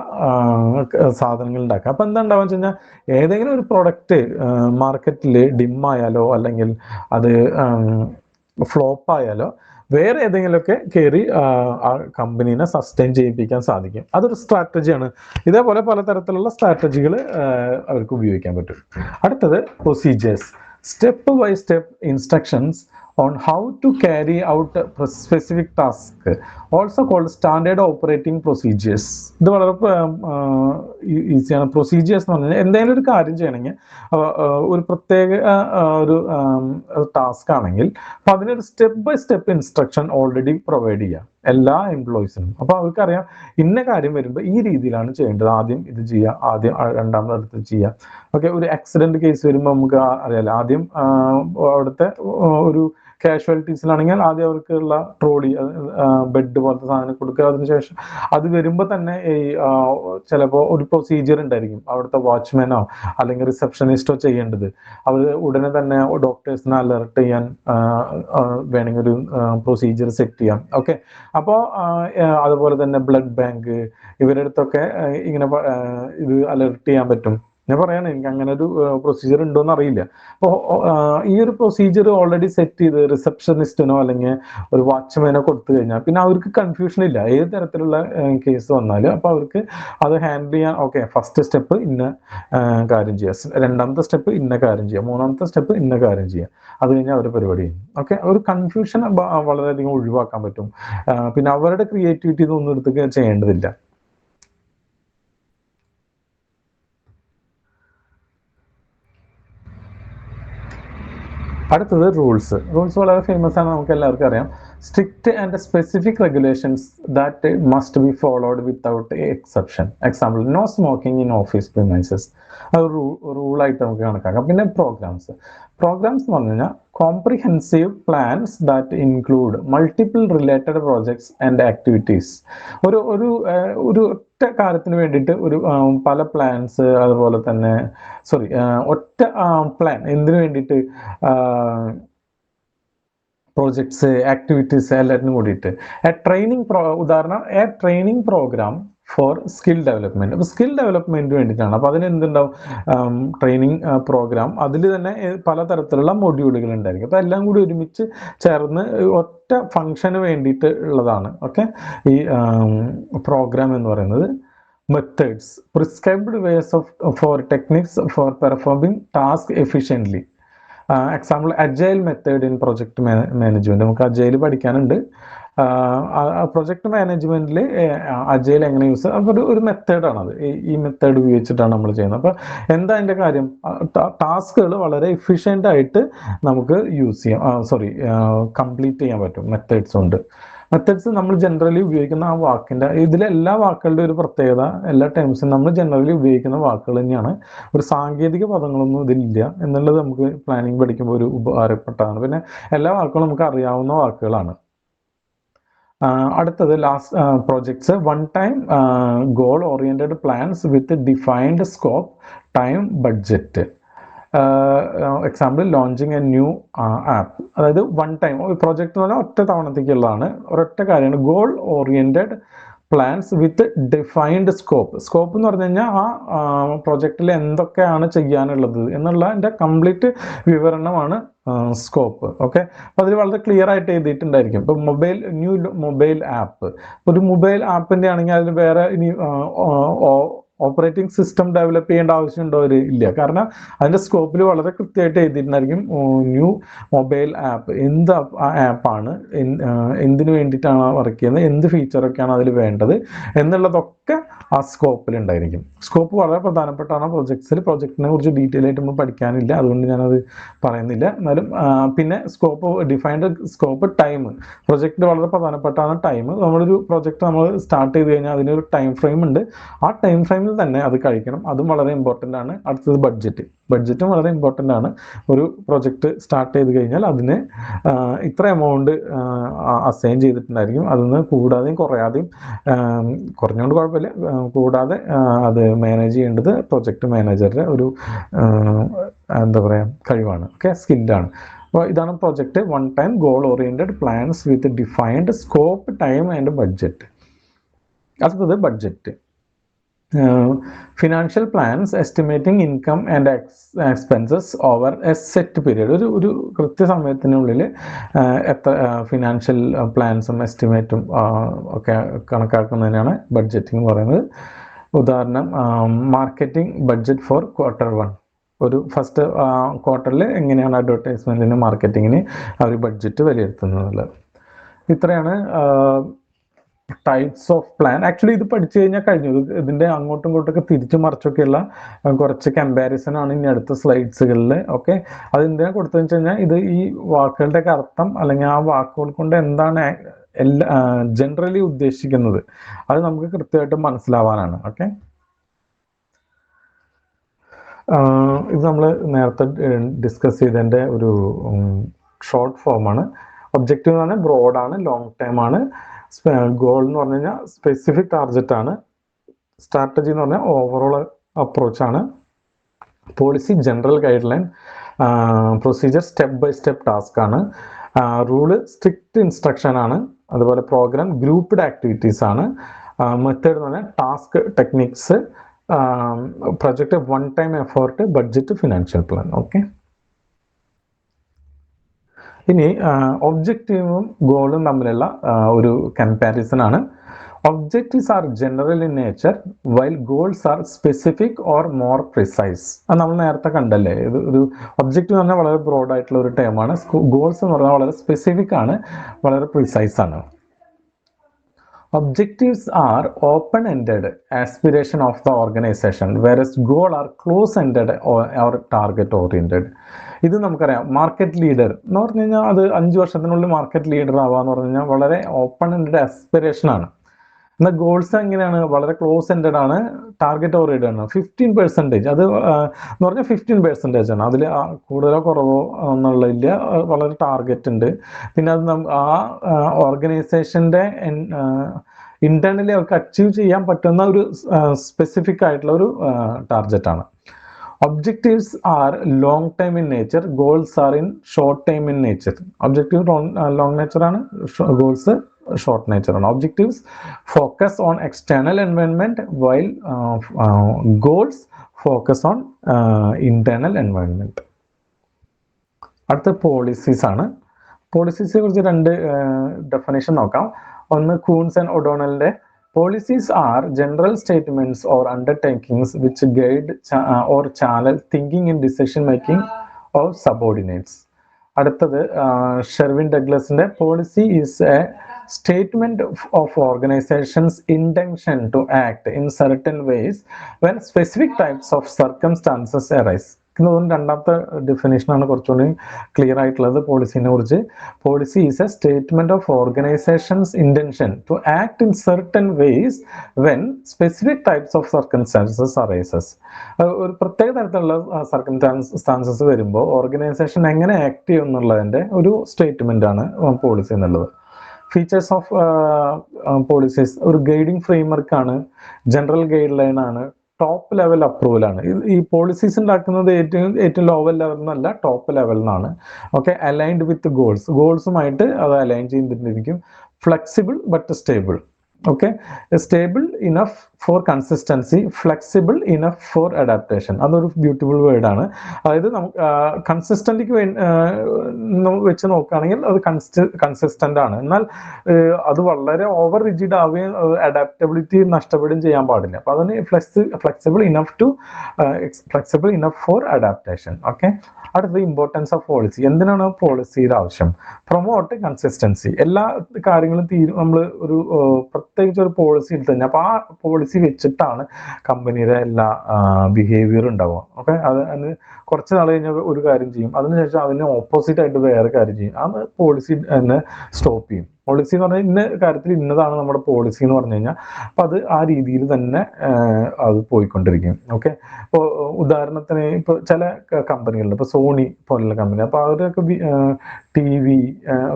സാധനങ്ങൾ ഉണ്ടാക്കുക. അപ്പോൾ എന്താ ഉണ്ടാവുക വെച്ച് കഴിഞ്ഞാൽ, ഏതെങ്കിലും ഒരു പ്രൊഡക്റ്റ് മാർക്കറ്റിൽ ഡിമ്മായാലോ അല്ലെങ്കിൽ അത് ഫ്ലോപ്പായാലോ വേറെ ഏതെങ്കിലുമൊക്കെ കയറി ആ കമ്പനീനെ സസ്റ്റെയിൻ ചെയ്യിപ്പിക്കാൻ സാധിക്കും. അതൊരു സ്ട്രാറ്റജിയാണ്. ഇതേപോലെ പലതരത്തിലുള്ള സ്ട്രാറ്റജികൾ അവർക്ക് ഉപയോഗിക്കാൻ പറ്റും. അടുത്തത് procedures. Step by step instructions on how to carry out a specific task, also called standard operating procedures. ഇത് വളരെ ഈസിയാണ്. പ്രൊസീജിയേഴ്സ് എന്ന് പറഞ്ഞാൽ എന്തെങ്കിലും ഒരു കാര്യം ചെയ്യണമെങ്കിൽ ഒരു പ്രത്യേക ഒരു ടാസ്ക് ആണെങ്കിൽ അപ്പൊ അതിനൊരു step by step instruction already provide ചെയ്യാം എല്ലാ എംപ്ലോയീസിനും. അപ്പൊ അവർക്കറിയാം ഇന്ന കാര്യം വരുമ്പോൾ ഈ രീതിയിലാണ് ചെയ്യേണ്ടത്, ആദ്യം ഇത് ചെയ്യുക, ആദ്യം രണ്ടാമത് അടുത്ത് ചെയ്യുക. ഓക്കെ, ഒരു ആക്സിഡന്റ് കേസ് വരുമ്പോൾ നമുക്ക് അറിയാലോ, ആദ്യം അവിടുത്തെ ഒരു കാഷ്വാലിറ്റീസിലാണെങ്കിൽ ആദ്യം അവർക്കുള്ള ട്രോളി, ബെഡ് പോലത്തെ സാധനം കൊടുക്കുക. അതിനുശേഷം അത് വരുമ്പോൾ തന്നെ ഈ ചിലപ്പോൾ ഒരു പ്രൊസീജിയർ ഉണ്ടായിരിക്കും, അവിടുത്തെ വാച്ച്മാനോ അല്ലെങ്കിൽ റിസപ്ഷനിസ്റ്റോ ചെയ്യേണ്ടത്. അവർ ഉടനെ തന്നെ ഡോക്ടേഴ്സിനെ അലർട്ട് ചെയ്യാൻ വേണമെങ്കിൽ ഒരു പ്രൊസീജിയർ സെറ്റ് ചെയ്യാം. ഓക്കെ, അപ്പോൾ അതുപോലെ തന്നെ ബ്ലഡ് ബാങ്ക്, ഇവരുടെ അടുത്തൊക്കെ ഇങ്ങനെ ഇത് അലർട്ട് ചെയ്യാൻ പറ്റും. ഞാൻ പറയാണ്, എനിക്ക് അങ്ങനെ ഒരു പ്രൊസീജിയർ ഉണ്ടോന്ന് അറിയില്ല. അപ്പോൾ ഈ ഒരു പ്രൊസീജിയർ ഓൾറെഡി സെറ്റ് ചെയ്ത് റിസപ്ഷനിസ്റ്റിനോ അല്ലെങ്കിൽ ഒരു വാച്ച്മാനോ കൊടുത്തു കഴിഞ്ഞാൽ പിന്നെ അവർക്ക് കൺഫ്യൂഷൻ ഇല്ല ഏത് തരത്തിലുള്ള കേസ് വന്നാലും. അപ്പോൾ അവർക്ക് അത് ഹാൻഡിൽ ചെയ്യാൻ, ഓക്കെ ഫസ്റ്റ് സ്റ്റെപ്പ് ഇന്ന കാര്യം ചെയ്യുക, രണ്ടാമത്തെ സ്റ്റെപ്പ് ഇന്ന കാര്യം ചെയ്യുക, മൂന്നാമത്തെ സ്റ്റെപ്പ് ഇന്ന കാര്യം ചെയ്യുക, അത് കഴിഞ്ഞാൽ അവർ പരിപാടി ചെയ്യും. ഓക്കെ, ഒരു കൺഫ്യൂഷൻ വളരെയധികം ഒഴിവാക്കാൻ പറ്റും. പിന്നെ അവരുടെ ക്രിയേറ്റിവിറ്റി ഒന്നും എടുത്ത് ചെയ്യേണ്ടതില്ല. അടുത്തത് റൂൾസ്. വളരെ ഫേമസ് ആണ്, നമുക്ക് എല്ലാവർക്കും അറിയാം. Strict and specific regulations that must be followed without exception. Example, no smoking in office premises. അത് റൂളായിട്ട് നമുക്ക് കണക്കാക്കാം. പിന്നെ പ്രോഗ്രാംസ് എന്ന് പറഞ്ഞു കഴിഞ്ഞാൽ comprehensive plans that include multiple related projects and activities. ഒരു ഒറ്റ കാര്യത്തിന് വേണ്ടിയിട്ട് പല പ്ലാൻസ്, അതുപോലെ തന്നെ ഒറ്റ പ്ലാൻ എന്തിനു വേണ്ടിയിട്ട്, പ്രോജക്ട്സ്, ആക്ടിവിറ്റീസ് എല്ലാത്തിനും കൂടിയിട്ട്. ഉദാഹരണം a training programme for skill development. അപ്പോൾ സ്കിൽ ഡെവലപ്മെന്റിന് വേണ്ടിയിട്ടാണ്. അപ്പോൾ അതിന് എന്തുണ്ടാവും, ട്രെയിനിങ് പ്രോഗ്രാം, അതിൽ തന്നെ പലതരത്തിലുള്ള മൊഡ്യൂളുകൾ ഉണ്ടായിരിക്കും. അപ്പോൾ എല്ലാം കൂടി ഒരുമിച്ച് ചേർന്ന് ഒറ്റ ഫംഗ്ഷന് വേണ്ടിയിട്ട് ഉള്ളതാണ്. ഓക്കെ, ഈ പ്രോഗ്രാം എന്ന് പറയുന്നത്. Methods, prescribed ways for techniques for performing task efficiently. Example agile method in project management. നമുക്ക് അജൈൽ പഠിക്കാനുണ്ട്. പ്രൊജക്ട് മാനേജ്മെന്റിൽ അജൈൽ എങ്ങനെ യൂസ്, അപ്പോൾ ഒരു മെത്തേഡാണത്. ഈ മെത്തേഡ് ഉപയോഗിച്ചിട്ടാണ് നമ്മൾ ചെയ്യുന്നത്. അപ്പോൾ എന്താ അതിൻ്റെ കാര്യം, ടാസ്കുകൾ വളരെ എഫിഷ്യൻ്റ് ആയിട്ട് നമുക്ക് കംപ്ലീറ്റ് ചെയ്യാൻ പറ്റും മെത്തേഡ്സ് കൊണ്ട്. മെത്തേഡ്സ് നമ്മൾ ജനറലി ഉപയോഗിക്കുന്ന ആ വാക്കിൻ്റെ, ഇതിലെല്ലാ വാക്കുകളുടെ ഒരു പ്രത്യേകത, എല്ലാ ടൈംസും നമ്മൾ ജനറലി ഉപയോഗിക്കുന്ന വാക്കുകൾ തന്നെയാണ്. ഒരു സാങ്കേതിക പദങ്ങളൊന്നും ഇതിലില്ല എന്നുള്ളത് നമുക്ക് പ്ലാനിങ് പഠിക്കുമ്പോൾ ഒരു ഉപകാരപ്പെട്ടതാണ്. പിന്നെ എല്ലാ വാക്കുകളും നമുക്ക് അറിയാവുന്ന വാക്കുകളാണ്. അടുത്തത് projects, one time goal oriented plans with defined scope, time, budget. Example launching a new app. അതായത് വൺ ടൈം പ്രോജക്റ്റ് എന്ന് പറഞ്ഞാൽ ഒറ്റ തവണത്തേക്കുള്ളതാണ്, ഒരൊറ്റ കാര്യമാണ്. Goal oriented plans with defined scope എന്ന് പറഞ്ഞു കഴിഞ്ഞാൽ ആ പ്രൊജക്റ്റിൽ എന്തൊക്കെയാണ് ചെയ്യാനുള്ളത് എന്നുള്ളതിൻ്റെ കംപ്ലീറ്റ് വിവരണമാണ് സ്കോപ്പ്. ഓക്കെ, അപ്പോൾ അതിൽ വളരെ ക്ലിയർ ആയിട്ട് എഴുതിയിട്ടുണ്ടായിരിക്കും. ഇപ്പോൾ ന്യൂ മൊബൈൽ ആപ്പ്, ഒരു മൊബൈൽ ആപ്പിൻ്റെ ആണെങ്കിൽ അതിന് വേറെ ഇനി ഓപ്പറേറ്റിംഗ് സിസ്റ്റം ഡെവലപ്പ് ചെയ്യേണ്ട ആവശ്യമുണ്ടോ? ഇല്ല. കാരണം അതിൻ്റെ സ്കോപ്പിൽ വളരെ കൃത്യമായിട്ട് എഴുതിയിട്ടുണ്ടായിരിക്കും ന്യൂ മൊബൈൽ ആപ്പ് എന്ത് ആപ്പാണ്, എന്തിനു വേണ്ടിയിട്ടാണ് വർക്ക് ചെയ്യുന്നത്, എന്ത് ഫീച്ചറൊക്കെയാണ് അതിൽ വേണ്ടത് എന്നുള്ളതൊക്കെ ആ സ്കോപ്പിൽ ഉണ്ടായിരിക്കും. സ്കോപ്പ് വളരെ പ്രധാനപ്പെട്ടാണ് പ്രൊജക്ട്സിൽ. പ്രൊജക്റ്റിനെ കുറിച്ച് ഡീറ്റെയിൽ ആയിട്ട് നമ്മൾ പഠിക്കാനില്ല, അതുകൊണ്ട് ഞാനത് പറയുന്നില്ല. എന്നാലും പിന്നെ ഡിഫൈൻഡ് സ്കോപ്പ്, ടൈം. പ്രൊജക്റ്റ് വളരെ പ്രധാനപ്പെട്ടാണ് ടൈം. നമ്മളൊരു പ്രൊജക്റ്റ് നമ്മൾ സ്റ്റാർട്ട് ചെയ്ത് കഴിഞ്ഞാൽ അതിനൊരു ടൈം ഫ്രെയിം ഉണ്ട്. ആ ടൈം ഫ്രെയിമിൽ തന്നെ അത് കഴിക്കണം, അതും വളരെ ഇമ്പോർട്ടൻ്റ് ആണ്. അടുത്തത് ബഡ്ജറ്റും വളരെ ഇമ്പോർട്ടൻ്റ് ആണ്. ഒരു പ്രൊജക്റ്റ് സ്റ്റാർട്ട് ചെയ്ത് കഴിഞ്ഞാൽ അതിന് ഇത്ര എമൗണ്ട് അസൈൻ ചെയ്തിട്ടുണ്ടായിരിക്കും. അതിന് കൂടാതെയും കുറയാതെയും, കുറഞ്ഞുകൊണ്ട് കുഴപ്പമില്ല, കൂടാതെ അത് മാനേജ് ചെയ്യേണ്ടത് പ്രൊജക്ട് മാനേജറുടെ ഒരു കഴിവാണ്. ഓക്കെ, സ്കില്ലാണ്. അപ്പോൾ ഇതാണ് project, one time goal oriented plans with defined scope, time and budget. അടുത്തത് budget. Financial plans, estimating income and expenses over a set period. ഒരു കൃത്യസമയത്തിനുള്ളിൽ എത്ര ഫിനാൻഷ്യൽ പ്ലാൻസും എസ്റ്റിമേറ്റും ഒക്കെ കണക്കാക്കുന്നതിനാണ് ബഡ്ജറ്റിംഗ് എന്ന് പറയുന്നത്. ഉദാഹരണം, മാർക്കറ്റിംഗ് ബഡ്ജറ്റ് ഫോർ Q1. ഒരു ഫസ്റ്റ് ക്വാർട്ടറിൽ എങ്ങനെയാണ് അഡ്വർടൈസ്മെന്റിന് മാർക്കറ്റിങ്ങിന് അവർ ബഡ്ജറ്റ് വിലയിരുത്തുന്നത്. ഇത്രയാണ് ടൈപ്സ് ഓഫ് പ്ലാൻ. ആക്ച്വലി ഇത് പഠിച്ചു കഴിഞ്ഞാൽ കഴിഞ്ഞു. ഇതിന്റെ അങ്ങോട്ടും ഇങ്ങോട്ടൊക്കെ തിരിച്ചു മറിച്ചൊക്കെയുള്ള കുറച്ച് കമ്പാരിസൺ ആണ് ഇനി അടുത്ത സ്ലൈഡ്സുകളിൽ. ഓക്കെ, അത് എന്തിനാ കൊടുത്തതെന്ന് വെച്ച് കഴിഞ്ഞാൽ ഇത് ഈ വാക്കുകളുടെയൊക്കെ അർത്ഥം അല്ലെങ്കിൽ ആ വാക്കുകൾ കൊണ്ട് എന്താണ് ജനറലി ഉദ്ദേശിക്കുന്നത് അത് നമുക്ക് കൃത്യമായിട്ട് മനസ്സിലാവാനാണ്. ഓക്കെ, ഇത് നമ്മൾ നേരത്തെ ഡിസ്കസ് ചെയ്തതിൻ്റെ ഒരു ഷോർട്ട് ഫോമാണ്. ഒബ്ജക്റ്റീവ് എന്ന് പറഞ്ഞാൽ ബ്രോഡാണ്, ലോങ് ടൈം ആണ്. ഗോൾ എന്ന് പറഞ്ഞു കഴിഞ്ഞാൽ സ്പെസിഫിക് ടാർഗറ്റ് ആണ്. സ്ട്രാറ്റജി എന്ന് പറഞ്ഞാൽ ഓവറോൾ അപ്രോച്ച് ആണ്. Policy general guideline. Procedure step by step task ആണ്. റൂള് സ്ട്രിക്റ്റ് ഇൻസ്ട്രക്ഷൻ ആണ്. അതുപോലെ പ്രോഗ്രാം ഗ്രൂപ്പ്ഡ് ആക്ടിവിറ്റീസ് ആണ്. മെത്തേഡ് എന്ന് പറഞ്ഞാൽ task techniques, project one time effort, budget, financial plan. Okay, ഇനി ഒബ്ജക്റ്റീവും ഗോളും തമ്മിലുള്ള ഒരു കമ്പാരിസൺ ആണ്. Objectives are general in nature while goals are specific or more precise. അത് നമ്മൾ നേരത്തെ കണ്ടല്ലേ. ഇത് ഒരു ഒബ്ജക്റ്റീവ് എന്ന് പറഞ്ഞാൽ വളരെ ബ്രോഡ് ആയിട്ടുള്ള ഒരു ടേമാണ്. ഗോൾസ് എന്ന് പറഞ്ഞാൽ വളരെ സ്പെസിഫിക് ആണ്, വളരെ പ്രിസൈസ് ആണ്. Objectives are open-ended aspiration of the organization, whereas goal are close-ended or target-oriented. ഇത് നമുക്കറിയാം. മാർക്കറ്റ് ലീഡർ എന്ന് പറഞ്ഞു കഴിഞ്ഞാൽ അത് 5 വർഷത്തിനുള്ളിൽ മാർക്കറ്റ് ലീഡർ ആവാന്ന് പറഞ്ഞു കഴിഞ്ഞാൽ വളരെ ഓപ്പൺ എൻഡഡ് ആസ്പിറേഷൻ ആണ്. എന്നാൽ ഗോൾസ് എങ്ങനെയാണ്? വളരെ ക്ലോസ് എൻഡഡ് ആണ്, ടാർഗറ്റ് ഓറിയന്റഡ് ആണ്. 15% അത് എന്ന് പറഞ്ഞാൽ 15% ആണ്. അതിൽ കൂടുതലോ കുറവോ എന്നുള്ളതില്ല, വളരെ ടാർഗറ്റ് ഉണ്ട്. പിന്നെ അത് ആ ഓർഗനൈസേഷൻ്റെ ഇന്റേണലി അവർക്ക് അച്ചീവ് ചെയ്യാൻ പറ്റുന്ന ഒരു സ്പെസിഫിക് ആയിട്ടുള്ള ഒരു ടാർഗറ്റ് ആണ്. Objectives are long time in nature, goals are in short time in nature. Objective long nature ആണ്, ഗോൾസ് ഷോർട്ട് നേച്ചർ ആണ്. Objectives focus on external environment while goals focus on internal environment. അടുത്ത policies ആണ്. പോളിസീസിനെ കുറിച്ച് 2 definition നോക്കാം. ഒന്ന് Koontz and ഒഡോണലിന്റെ policies are general statements or undertakings which guide or channel thinking in decision making of subordinates. അടുത്തത് Sherwin ഡഗ്ലസിന്റെ policy is A statement of organization's intention to act in certain ways when specific types of circumstances arise. രണ്ടാമത്തെ ഡെഫിനേഷനാണ് കുറച്ചുകൂടി clear ആയിട്ടുള്ളത് പോളിസിനെ കുറിച്ച്. Policy is a statement of organisation's intention to act in certain ways when specific types of circumstances arises. ഒരു പ്രത്യേക തരത്തിലുള്ള circumstances വരുമ്പോൾ organisation എങ്ങനെ ആക്ട് ചെയ്യും എന്നുള്ളതിന്റെ ഒരു സ്റ്റേറ്റ്മെന്റ് ആണ് പോളിസി എന്നുള്ളത്. ഫീച്ചേഴ്സ് ഓഫ് പോളിസീസ് ഒരു ഗൈഡിങ് ഫ്രെയിംവർക്ക് ആണ്, ജനറൽ ഗൈഡ് ലൈൻ ആണ്, ടോപ്പ് ലെവൽ അപ്രൂവൽ ആണ്. ഈ പോളിസീസ് ഉണ്ടാക്കുന്നത് ഏറ്റവും ലോവൽ ലെവൽ എന്നല്ല, ടോപ്പ് ലെവൽ എന്നാണ്. ഓക്കെ, അലൈൻഡ് വിത്ത് ഗോൾസുമായിട്ട് അത് അലൈൻ ചെയ്തിട്ടിരിക്കും. Flexible but stable. Okay, stable enough for consistency, flexible enough for adaptation. അതൊരു ബ്യൂട്ടിഫുൾ വേർഡാണ്. അതായത് നമുക്ക് കൺസിസ്റ്റന്റിക്ക് വെച്ച് നോക്കുകയാണെങ്കിൽ അത് കൺസിസ്റ്റന്റ് ആണ്. എന്നാൽ അത് വളരെ ഓവർ റിജിഡ് ആവുകയും അഡാപ്റ്റബിലിറ്റി നഷ്ടപ്പെടുകയും ചെയ്യാൻ പാടില്ല. അപ്പൊ അതിന് flexible enough for adaptation. Okay, അടുത്തത് ഇമ്പോർട്ടൻസ് ഓഫ് പോളിസി. എന്തിനാണ് പോളിസിയുടെ ആവശ്യം? Promote consistency. എല്ലാ കാര്യങ്ങളും നമ്മൾ ഒരു പ്രത്യേകിച്ച് ഒരു പോളിസി എടുത്തു കഴിഞ്ഞാൽ അപ്പൊ ആ പോളിസി വെച്ചിട്ടാണ് കമ്പനിയുടെ എല്ലാ ബിഹേവിയർ ഉണ്ടാവുക. ഓക്കെ, അതിന് കുറച്ച് നാൾ കഴിഞ്ഞാൽ ഒരു കാര്യം ചെയ്യും, അതിനുശേഷം അതിന് ഓപ്പോസിറ്റ് ആയിട്ട് വേറെ കാര്യം ചെയ്യും. അത് പോളിസി തന്നെ സ്റ്റോപ്പ് ചെയ്യും. പോളിസി എന്ന് പറഞ്ഞാൽ ഇന്ന കാര്യത്തിൽ ഇന്നതാണ് നമ്മുടെ പോളിസി എന്ന് പറഞ്ഞു കഴിഞ്ഞാൽ അപ്പൊ അത് ആ രീതിയിൽ തന്നെ അത് പോയിക്കൊണ്ടിരിക്കും. ഓക്കെ, ഇപ്പോൾ ഉദാഹരണത്തിന് ഇപ്പൊ ചില കമ്പനികളുണ്ട്, ഇപ്പൊ സോണി പോലുള്ള കമ്പനി, അപ്പൊ അവരൊക്കെ TV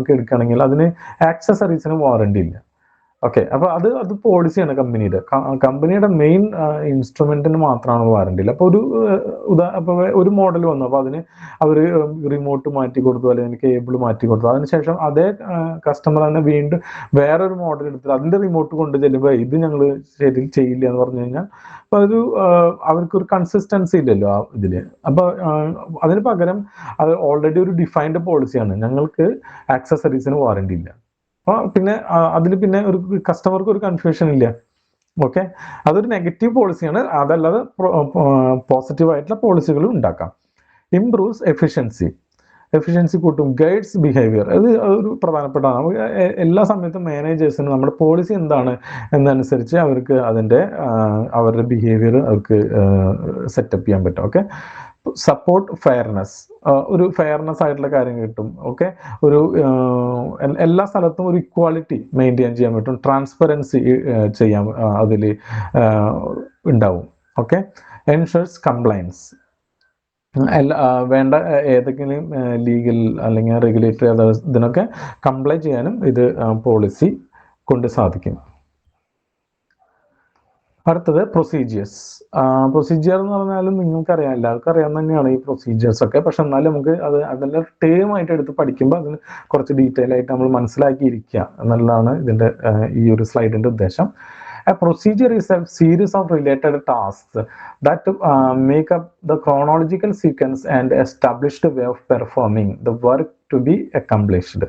ഒക്കെ എടുക്കുകയാണെങ്കിൽ അതിന് ആക്സസറീസിന് വാറണ്ടി ഇല്ല. ഓക്കെ, അപ്പൊ അത് പോളിസിയാണ് കമ്പനിയുടെ മെയിൻ ഇൻസ്ട്രുമെന്റിന് മാത്രമാണ് വാറണ്ടി. അപ്പൊ ഒരു മോഡൽ വന്നു, അപ്പൊ അതിന് അവര് റിമോട്ട് മാറ്റി കൊടുത്തു, അല്ലെങ്കിൽ കേബിൾ മാറ്റി കൊടുത്തു. അതിനുശേഷം അതേ കസ്റ്റമർ തന്നെ വീണ്ടും വേറൊരു മോഡൽ എടുത്തിട്ട് അതിന്റെ റിമോട്ട് കൊണ്ട് ചെല്ലുമ്പോൾ ഇത് ഞങ്ങൾ ശരി ചെയ്യില്ല എന്ന് പറഞ്ഞു കഴിഞ്ഞാൽ അപ്പൊ അവർക്കൊരു കൺസിസ്റ്റൻസി ഇല്ലല്ലോ ഇതില്. അപ്പൊ അതിന് പകരം അത് ഓൾറെഡി ഒരു ഡിഫൈൻഡ് പോളിസിയാണ്, ഞങ്ങൾക്ക് ആക്സസറീസിന് വാറണ്ടി ഇല്ല. അപ്പൊ പിന്നെ അതിൽ പിന്നെ ഒരു കസ്റ്റമർക്ക് ഒരു കൺഫ്യൂഷൻ ഇല്ല. ഓക്കെ, അതൊരു നെഗറ്റീവ് പോളിസിയാണ്. അതല്ലാതെ പോസിറ്റീവായിട്ടുള്ള പോളിസികൾ ഉണ്ടാക്കാം. ഇംപ്രൂവ്സ് എഫിഷ്യൻസി കൂട്ടും. ഗൈഡ്സ് ബിഹേവിയർ, അത് ഒരു പ്രധാനപ്പെട്ടതാണ്. എല്ലാ സമയത്തും മാനേജേഴ്സിന് നമ്മുടെ പോളിസി എന്താണ് എന്നനുസരിച്ച് അവർക്ക് അവരുടെ ബിഹേവിയർ അവർക്ക് സെറ്റപ്പ് ചെയ്യാൻ പറ്റും. ഓക്കെ, സപ്പോർട്ട് ഫെയർനെസ്, ഒരു ഫെയർനെസ് ആയിട്ടുള്ള കാര്യം കിട്ടും. ഓക്കെ, ഒരു എല്ലാ സ്ഥലത്തും ഒരു ഇക്വാളിറ്റി മെയിൻറ്റെയിൻ ചെയ്യാൻ പറ്റും. ട്രാൻസ്പെറൻസി ചെയ്യാൻ അതിൽ ഉണ്ടാവും. ഓക്കെ, എൻഷുർസ് കംപ്ലയൻസ്, വേണ്ട ഏതെങ്കിലും ലീഗൽ അല്ലെങ്കിൽ റെഗുലേറ്ററി ഇതിനൊക്കെ കംപ്ലൈ ചെയ്യാനും ഇത് പോളിസി കൊണ്ട് സാധിക്കും. അടുത്തത് പ്രൊസീജിയേഴ്സ്. പ്രൊസീജിയർ എന്ന് പറഞ്ഞാലും നിങ്ങൾക്കറിയാം, എല്ലാവർക്കും അറിയാൻ തന്നെയാണ് ഈ പ്രൊസീജിയേഴ്സ് ഒക്കെ. പക്ഷെ എന്നാലും നമുക്ക് അതെല്ലാം ടേമായിട്ട് എടുത്ത് പഠിക്കുമ്പോൾ അതിന് കുറച്ച് ഡീറ്റെയിൽ ആയിട്ട് നമ്മൾ മനസ്സിലാക്കിയിരിക്കുക എന്നുള്ളതാണ് ഇതിൻ്റെ ഈ ഒരു സ്ലൈഡിൻ്റെ ഉദ്ദേശം. A procedure is a series of related tasks that make up the chronological sequence and established way of performing the work to be accomplished.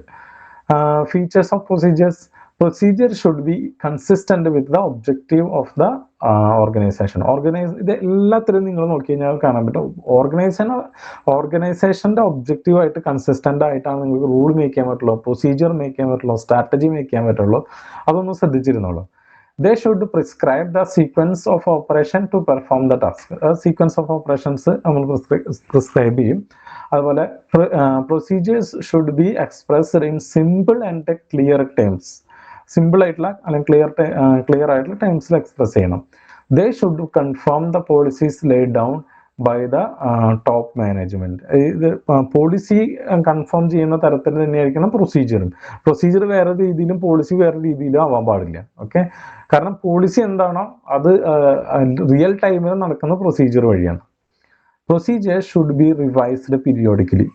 Features of procedures. Procedure should be consistent with the objective of the organization. ഇത് എല്ലാത്തിലും നിങ്ങൾ നോക്കി കഴിഞ്ഞാൽ കാണാൻ പറ്റും. ഓർഗനൈസേഷൻ്റെ objective ആയിട്ട് consistent ആയിട്ടാണ് നിങ്ങൾക്ക് റൂൾ മേക്ക് ചെയ്യാൻ പറ്റുള്ളൂ, പ്രൊസീജിയർ മേക്ക് ചെയ്യാൻ പറ്റുള്ളൂ, സ്ട്രാറ്റജി മേക്ക് ചെയ്യാൻ പറ്റുള്ളൂ. അതൊന്നും ശ്രദ്ധിച്ചിരുന്നുള്ളൂ. They should prescribe the sequence of operation to perform the task. Sequence of operations നമ്മൾ prescribe ചെയ്യും. അതുപോലെ procedures should be expressed in simple and clear terms. Simple ആയിട്ടുള്ള അല്ലെങ്കിൽ ക്ലിയർ ആയിട്ടുള്ള ടൈംസിൽ എക്സ്പ്രസ് ചെയ്യണം. They should confirm the policies laid down by the top management. ഇത് policy confirm ചെയ്യുന്ന തരത്തിൽ തന്നെയായിരിക്കണം പ്രൊസീജിയറും. പ്രൊസീജിയർ വേറെ രീതിയിലും പോളിസി വേറെ രീതിയിലും ആവാൻ പാടില്ല. ഓക്കെ, കാരണം പോളിസി എന്താണോ അത് റിയൽ ടൈമിൽ നടക്കുന്ന പ്രൊസീജിയർ വഴിയാണ്. Procedure should be revised periodically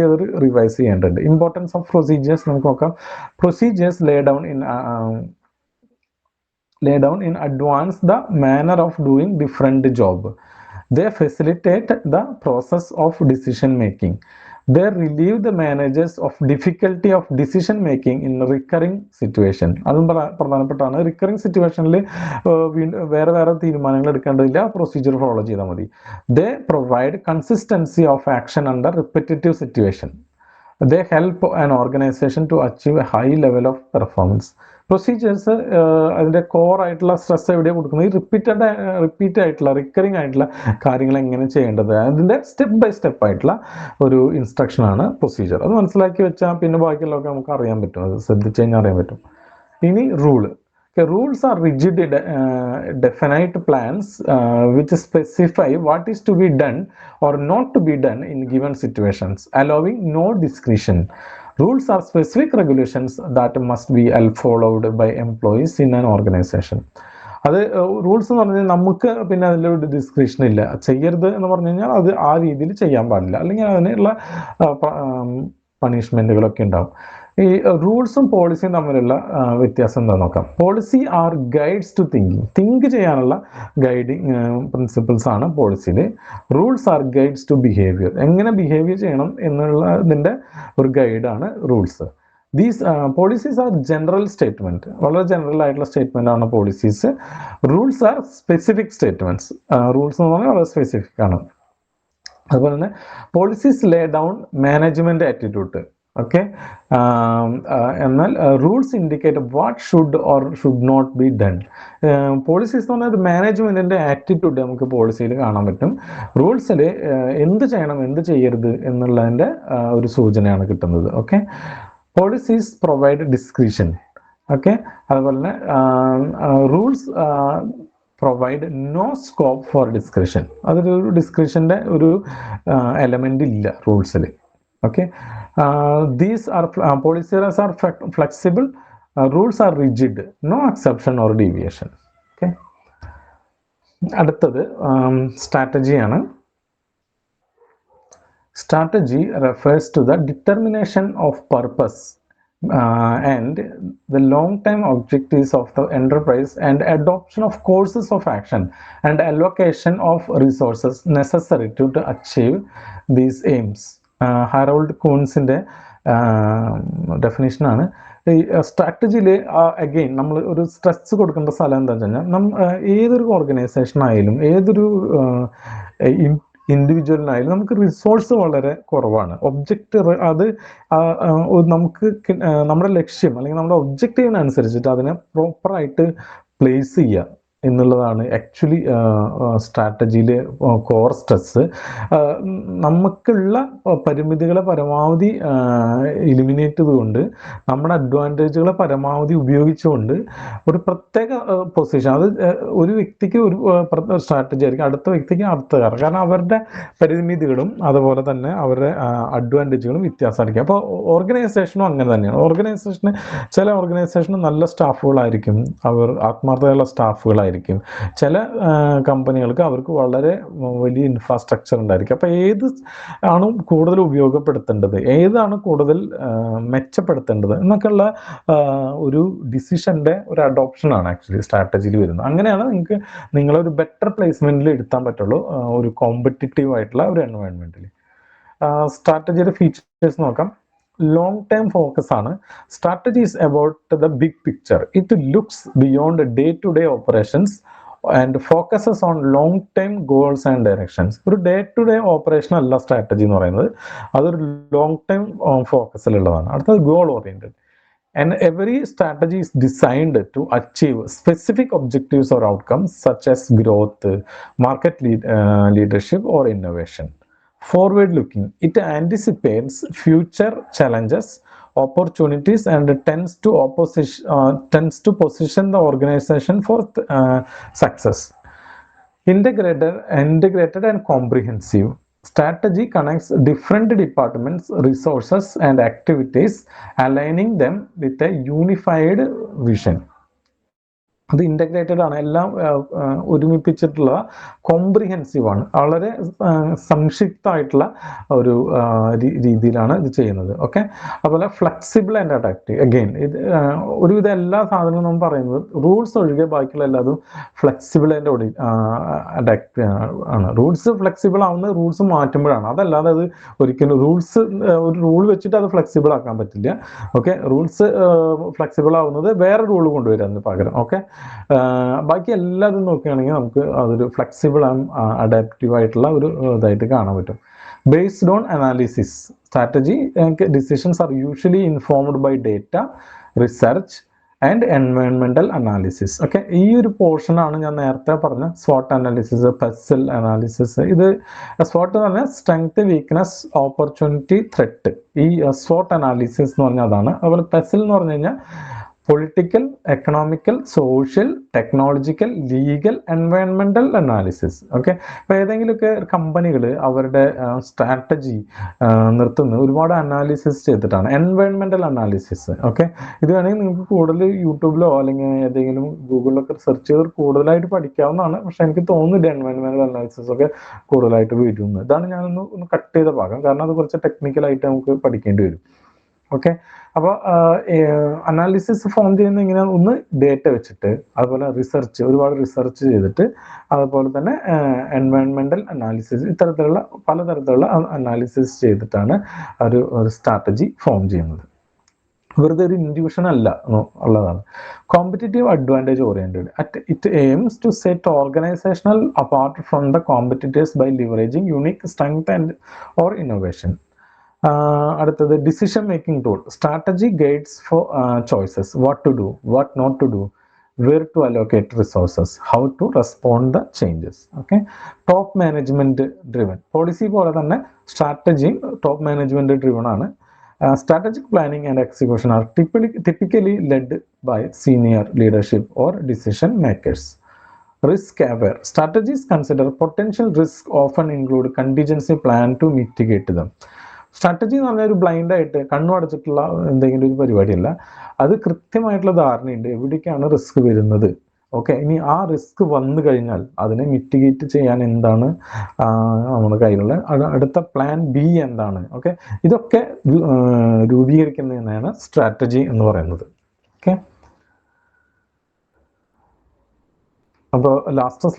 അത് റിവൈസ് ചെയ്യേണ്ടതുണ്ട്. ഇമ്പോർട്ടൻസ് ഓഫ് പ്രൊസീജിയേഴ്സ് നമുക്ക് നോക്കാം. Procedures Leh down in advance the manner of doing different job. They facilitate the process of decision making. They relieve the managers of difficulty of decision making in recurring situation. അതും പ്രധാനപ്പെട്ടാണ്. Recurring സിറ്റുവേഷനിൽ വേറെ തീരുമാനങ്ങൾ എടുക്കേണ്ടതില്ല, procedure follow ചെയ്താൽ മതി. They provide consistency of action under repetitive situation. They help an organization to achieve a high level of performance. Procedures അതിൻ്റെ core ആയിട്ടുള്ള stress എവിടെയാണ് കൊടുക്കുന്നത്? റിപ്പീറ്റ് ആയിട്ടുള്ള റിക്കറിങ് ആയിട്ടുള്ള കാര്യങ്ങൾ എങ്ങനെ ചെയ്യേണ്ടത്, അതിൻ്റെ സ്റ്റെപ്പ് ബൈ സ്റ്റെപ്പ് ആയിട്ടുള്ള ഒരു ഇൻസ്ട്രക്ഷനാണ് പ്രൊസീജിയർ. അത് മനസ്സിലാക്കി വെച്ചാൽ പിന്നെ ബാക്കിയുള്ളതൊക്കെ നമുക്ക് അറിയാൻ പറ്റും, അത് ശ്രദ്ധിച്ചു കഴിഞ്ഞാൽ അറിയാൻ പറ്റും. ഇനി rules are rigid definite plans which specify what is to be done or not to be done in given situations, allowing no discretion. Rules are specific regulations that must be followed by employees in an organization. അത് rules എന്ന് പറഞ്ഞാൽ നമുക്ക് പിന്നെ അതിലൊരു description ഇല്ല, ചെയ്യരുത് എന്ന് പറഞ്ഞു കഴിഞ്ഞാൽ അത് ആ രീതിയിൽ ചെയ്യാൻ പാടില്ല, അല്ലെങ്കിൽ അതിനുള്ള പണിഷ്മെന്റുകളൊക്കെ ഉണ്ടാവും. ഈ റൂൾസും പോളിസിയും തമ്മിലുള്ള വ്യത്യാസം എന്താണെന്ന് നോക്കാം. Policy are guides to think ചെയ്യാനുള്ള ഗൈഡിങ് പ്രിൻസിപ്പിൾസ് ആണ് പോളിസിയിൽ. Rules are guides to behaviour, എങ്ങനെ ബിഹേവിയർ ചെയ്യണം എന്നുള്ളതിൻ്റെ ഒരു ഗൈഡാണ് rules. These policies are general statement, വളരെ ജനറൽ ആയിട്ടുള്ള സ്റ്റേറ്റ്മെന്റ് ആണ് policies. Rules are specific statements, rules എന്ന് പറഞ്ഞാൽ വളരെ സ്പെസിഫിക് ആണ്. അതുപോലെ തന്നെ policies lay down management attitude. Okay, എന്നാൽ rules indicate what should or should not be done. Policies എന്ന് പറഞ്ഞാൽ മാനേജ്മെന്റിന്റെ ആറ്റിറ്റ്യൂഡ് നമുക്ക് പോളിസിയിൽ കാണാൻ പറ്റും. റൂൾസിൽ എന്ത് ചെയ്യണം എന്ത് ചെയ്യരുത് എന്നുള്ളതിന്റെ ഒരു സൂചനയാണ് കിട്ടുന്നത്. Okay, policies provide discretion. Okay, അതുപോലെ തന്നെ rules provide no scope for discretion, അതൊരു ഡിസ്ക്രിഷന്റെ ഒരു എലമെന്റ് ഇല്ല റൂൾസിൽ. Okay, these are policies are flexible, rules are rigid, no exception or deviation. Okay, അടുത്തത് സ്ട്രാറ്റജി ആണ്. Strategy refers to the determination of purpose and the long-term objectives of the enterprise and adoption of courses of action and allocation of resources necessary to achieve these aims. Harold കൂൺസിൻ്റെ ഡെഫിനേഷനാണ്. ഈ സ്ട്രാറ്റജിയിൽ again നമ്മൾ ഒരു stress കൊടുക്കേണ്ട സ്ഥലം എന്താണെന്ന് വെച്ച് കഴിഞ്ഞാൽ ഏതൊരു ഓർഗനൈസേഷൻ ആയാലും ഏതൊരു ഇൻഡിവിജ്വലിനായാലും നമുക്ക് റിസോഴ്സ് വളരെ കുറവാണ്. ഒബ്ജക്റ്റ് അത് നമുക്ക് നമ്മുടെ ലക്ഷ്യം അല്ലെങ്കിൽ നമ്മുടെ ഒബ്ജക്റ്റീവിനനുസരിച്ചിട്ട് അതിനെ പ്രോപ്പറായിട്ട് പ്ലേസ് ചെയ്യുക എന്നുള്ളതാണ് ആക്ച്വലി സ്ട്രാറ്റജിയിലെ കോർ സ്ട്രെസ്. നമുക്കുള്ള പരിമിതികളെ പരമാവധി ഇലിമിനേറ്റ് ചെയ്തുകൊണ്ട് നമ്മുടെ അഡ്വാൻറ്റേജുകളെ പരമാവധി ഉപയോഗിച്ചുകൊണ്ട് ഒരു പ്രത്യേക പൊസിഷൻ, അത് ഒരു വ്യക്തിക്ക് ഒരു സ്ട്രാറ്റജി ആയിരിക്കും, അടുത്ത വ്യക്തിക്ക് അടുത്ത കാരണം അവരുടെ പരിമിതികളും അതുപോലെ തന്നെ അവരുടെ അഡ്വാൻറ്റേജുകളും വ്യത്യാസമായിരിക്കും. അപ്പോൾ ഓർഗനൈസേഷനും അങ്ങനെ തന്നെയാണ്. ചില ഓർഗനൈസേഷന് നല്ല സ്റ്റാഫുകളായിരിക്കും, അവർ ആത്മാർത്ഥതയുള്ള സ്റ്റാഫുകളായിരിക്കും. ചില കമ്പനികൾക്ക് അവർക്ക് വളരെ വലിയ ഇൻഫ്രാസ്ട്രക്ചർ ഉണ്ടായിരിക്കും. അപ്പോൾ ഏത് ആണ് കൂടുതൽ ഉപയോഗപ്പെടുത്തേണ്ടത്, ഏതാണ് കൂടുതൽ മെച്ചപ്പെടുത്തേണ്ടത് എന്നൊക്കെയുള്ള ഒരു ഡിസിഷൻ്റെ ഒരു അഡോപ്ഷനാണ് ആക്ച്വലി സ്ട്രാറ്റജിയിൽ വരുന്നത്. അങ്ങനെയാണ് നിങ്ങളൊരു ബെറ്റർ പ്ലേസ്മെൻറ്റിൽ എടുത്താൻ പറ്റുള്ളൂ ഒരു കോമ്പറ്റിറ്റീവ് ആയിട്ടുള്ള ഒരു എൻവയോൺമെൻറ്റിൽ. സ്ട്രാറ്റജിയുടെ ഫീച്ചേഴ്സ് നോക്കാം. ലോങ് ടേം ഫോക്കസ് ആണ്. Strategy is about the big picture. It looks beyond day to day operations and focuses on long time goals and directions. ഒരു ഡേ ടു ഡേ ഓപ്പറേഷൻ അല്ല സ്ട്രാറ്റജി എന്ന് പറയുന്നത്, അതൊരു ലോങ് ടൈം ഫോക്കസിലുള്ളതാണ്. അടുത്തത് goal oriented. And every strategy is designed to achieve specific objectives or outcomes such as growth, market leadership or innovation. Forward looking, it anticipates future challenges, opportunities and tends to position the organization for success. Integrated and comprehensive. Strategy connects different departments, resources and activities, aligning them with a unified vision. അത് integrated ആണ്, എല്ലാം ഒരുമിപ്പിച്ചിട്ടുള്ള comprehensive ആണ്, വളരെ സംക്ഷിപ്തമായിട്ടുള്ള ഒരു രീതിയിലാണ് ഇത് ചെയ്യുന്നത്. Okay, അതുപോലെ ഫ്ലെക്സിബിൾ ആൻഡ് അഡാപ്റ്റീവ്. അഗെയിൻ ഇത് ഒരുവിധ എല്ലാ സാധനങ്ങളും നമ്മൾ പറയുന്നത് റൂൾസ് ഒഴികെ ബാക്കിയുള്ള എല്ലാതും ഫ്ലെക്സിബിൾ ആൻഡ് അഡാപ്റ്റീവ് ആണ്. റൂൾസ് ഫ്ലെക്സിബിൾ ആവുന്നത് റൂൾസ് മാറ്റുമ്പോഴാണ്, അതല്ലാതെ അത് ഒരിക്കലും ഒരു റൂൾ വെച്ചിട്ട് അത് ഫ്ലെക്സിബിൾ ആക്കാൻ പറ്റില്ല. ഓക്കെ, റൂൾസ് ഫ്ലെക്സിബിൾ ആവുന്നത് വേറെ റൂൾ കൊണ്ടുവരാൻ പകരം. ഓക്കെ, ബാക്കി എല്ലാതും നോക്കുകയാണെങ്കിൽ നമുക്ക് അതൊരു ഫ്ലെക്സിബിൾ ആൻഡ് അഡാപ്റ്റീവ് ആയിട്ടുള്ള ഒരു ഇതായിട്ട് കാണാൻ പറ്റും. Based on analysis, strategy decisions are usually informed by data, research and എൻവയോൺമെന്റൽ അനാലിസിസ്. ഓക്കെ, ഈ ഒരു പോർഷനാണ് ഞാൻ നേരത്തെ പറഞ്ഞ SWOT അനാലിസിസ്, പെസിൽ അനാലിസിസ്. ഇത് SWOT എന്ന് പറഞ്ഞാൽ സ്ട്രെങ്ത്, വീക്ക്നെസ്, ഓപ്പർച്യൂണിറ്റി, ത്രെറ്റ്. ഈ SWOT അനാലിസിസ് എന്ന് പറഞ്ഞാൽ അതാണ്. അതുപോലെ പെസിൽ എന്ന് പറഞ്ഞു കഴിഞ്ഞാൽ political, economical, social, technological, legal, എൻവയോൺമെന്റൽ അനാലിസിസ്. ഓക്കെ, ഇപ്പോൾ ഏതെങ്കിലുമൊക്കെ കമ്പനികൾ അവരുടെ സ്ട്രാറ്റജി നിർത്തുന്നത് ഒരുപാട് അനാലിസിസ് ചെയ്തിട്ടാണ്, എൻവയോൺമെന്റൽ അനാലിസിസ്. ഓക്കെ, ഇത് വേണമെങ്കിൽ നിങ്ങൾക്ക് കൂടുതൽ യൂട്യൂബിലോ അല്ലെങ്കിൽ ഏതെങ്കിലും ഗൂഗിളിലൊക്കെ സെർച്ച് ചെയ്ത് കൂടുതലായിട്ട് പഠിക്കാവുന്നതാണ്. പക്ഷെ എനിക്ക് തോന്നുന്നില്ല എൻവയോൺമെന്റൽ അനാലിസിസ് ഒക്കെ കൂടുതലായിട്ട് വരുന്നത്. ഇതാണ് ഞാനൊന്ന് കട്ട് ചെയ്ത ഭാഗം, കാരണം അത് കുറച്ച് ടെക്നിക്കലായിട്ട് നമുക്ക് പഠിക്കേണ്ടി വരും. ഓക്കെ, അപ്പോൾ അനാലിസിസ് ഫോം ചെയ്യുന്ന ഇങ്ങനെ ഒന്ന് ഡേറ്റ വെച്ചിട്ട്, അതുപോലെ ഒരുപാട് റിസർച്ച് ചെയ്തിട്ട്, അതുപോലെ തന്നെ എൻവയോൺമെന്റൽ അനാലിസിസ്, ഇത്തരത്തിലുള്ള പലതരത്തിലുള്ള അനാലിസിസ് ചെയ്തിട്ടാണ് ഒരു സ്ട്രാറ്റജി ഫോം ചെയ്യുന്നത്. വെറുതെ ഒരു ഇൻഡ്യൂഷൻ അല്ല ഉള്ളതാണ്. Competitive advantage oriented. It aims to set organizational apart from the competitors by leveraging unique strength and or innovation. അടുത്തത് decision making tool. Strategy guides for choices, what to do, what not to do, where to allocate resources, how to respond the changes. Okay, top management driven. Policy പോലെ തന്നെ സ്ട്രാറ്റജിയും top management driven ആണ്. Strategic planning and execution are typically led by senior leadership or decision makers. Risk aware. Strategies consider potential risk, often include contingency plan to mitigate them. Strategy എന്ന് പറഞ്ഞാൽ ഒരു blind ആയിട്ട് കണ്ണു അടച്ചിട്ടുള്ള എന്തെങ്കിലും ഒരു പരിപാടിയല്ല. അത് കൃത്യമായിട്ടുള്ള ധാരണയുണ്ട് എവിടേക്കാണ് റിസ്ക് വരുന്നത്. ഓക്കെ, ഇനി ആ റിസ്ക് വന്നു കഴിഞ്ഞാൽ അതിനെ മിറ്റിഗേറ്റ് ചെയ്യാൻ എന്താണ് നമ്മുടെ കയ്യിലുള്ള അടുത്ത പ്ലാൻ ബി എന്താണ്. ഓക്കെ, ഇതൊക്കെ രൂപീകരിക്കുന്നതിനാണ് സ്ട്രാറ്റജി എന്ന് പറയുന്നത്. ഓക്കെ, അപ്പോൾ ലാസ്റ്റ്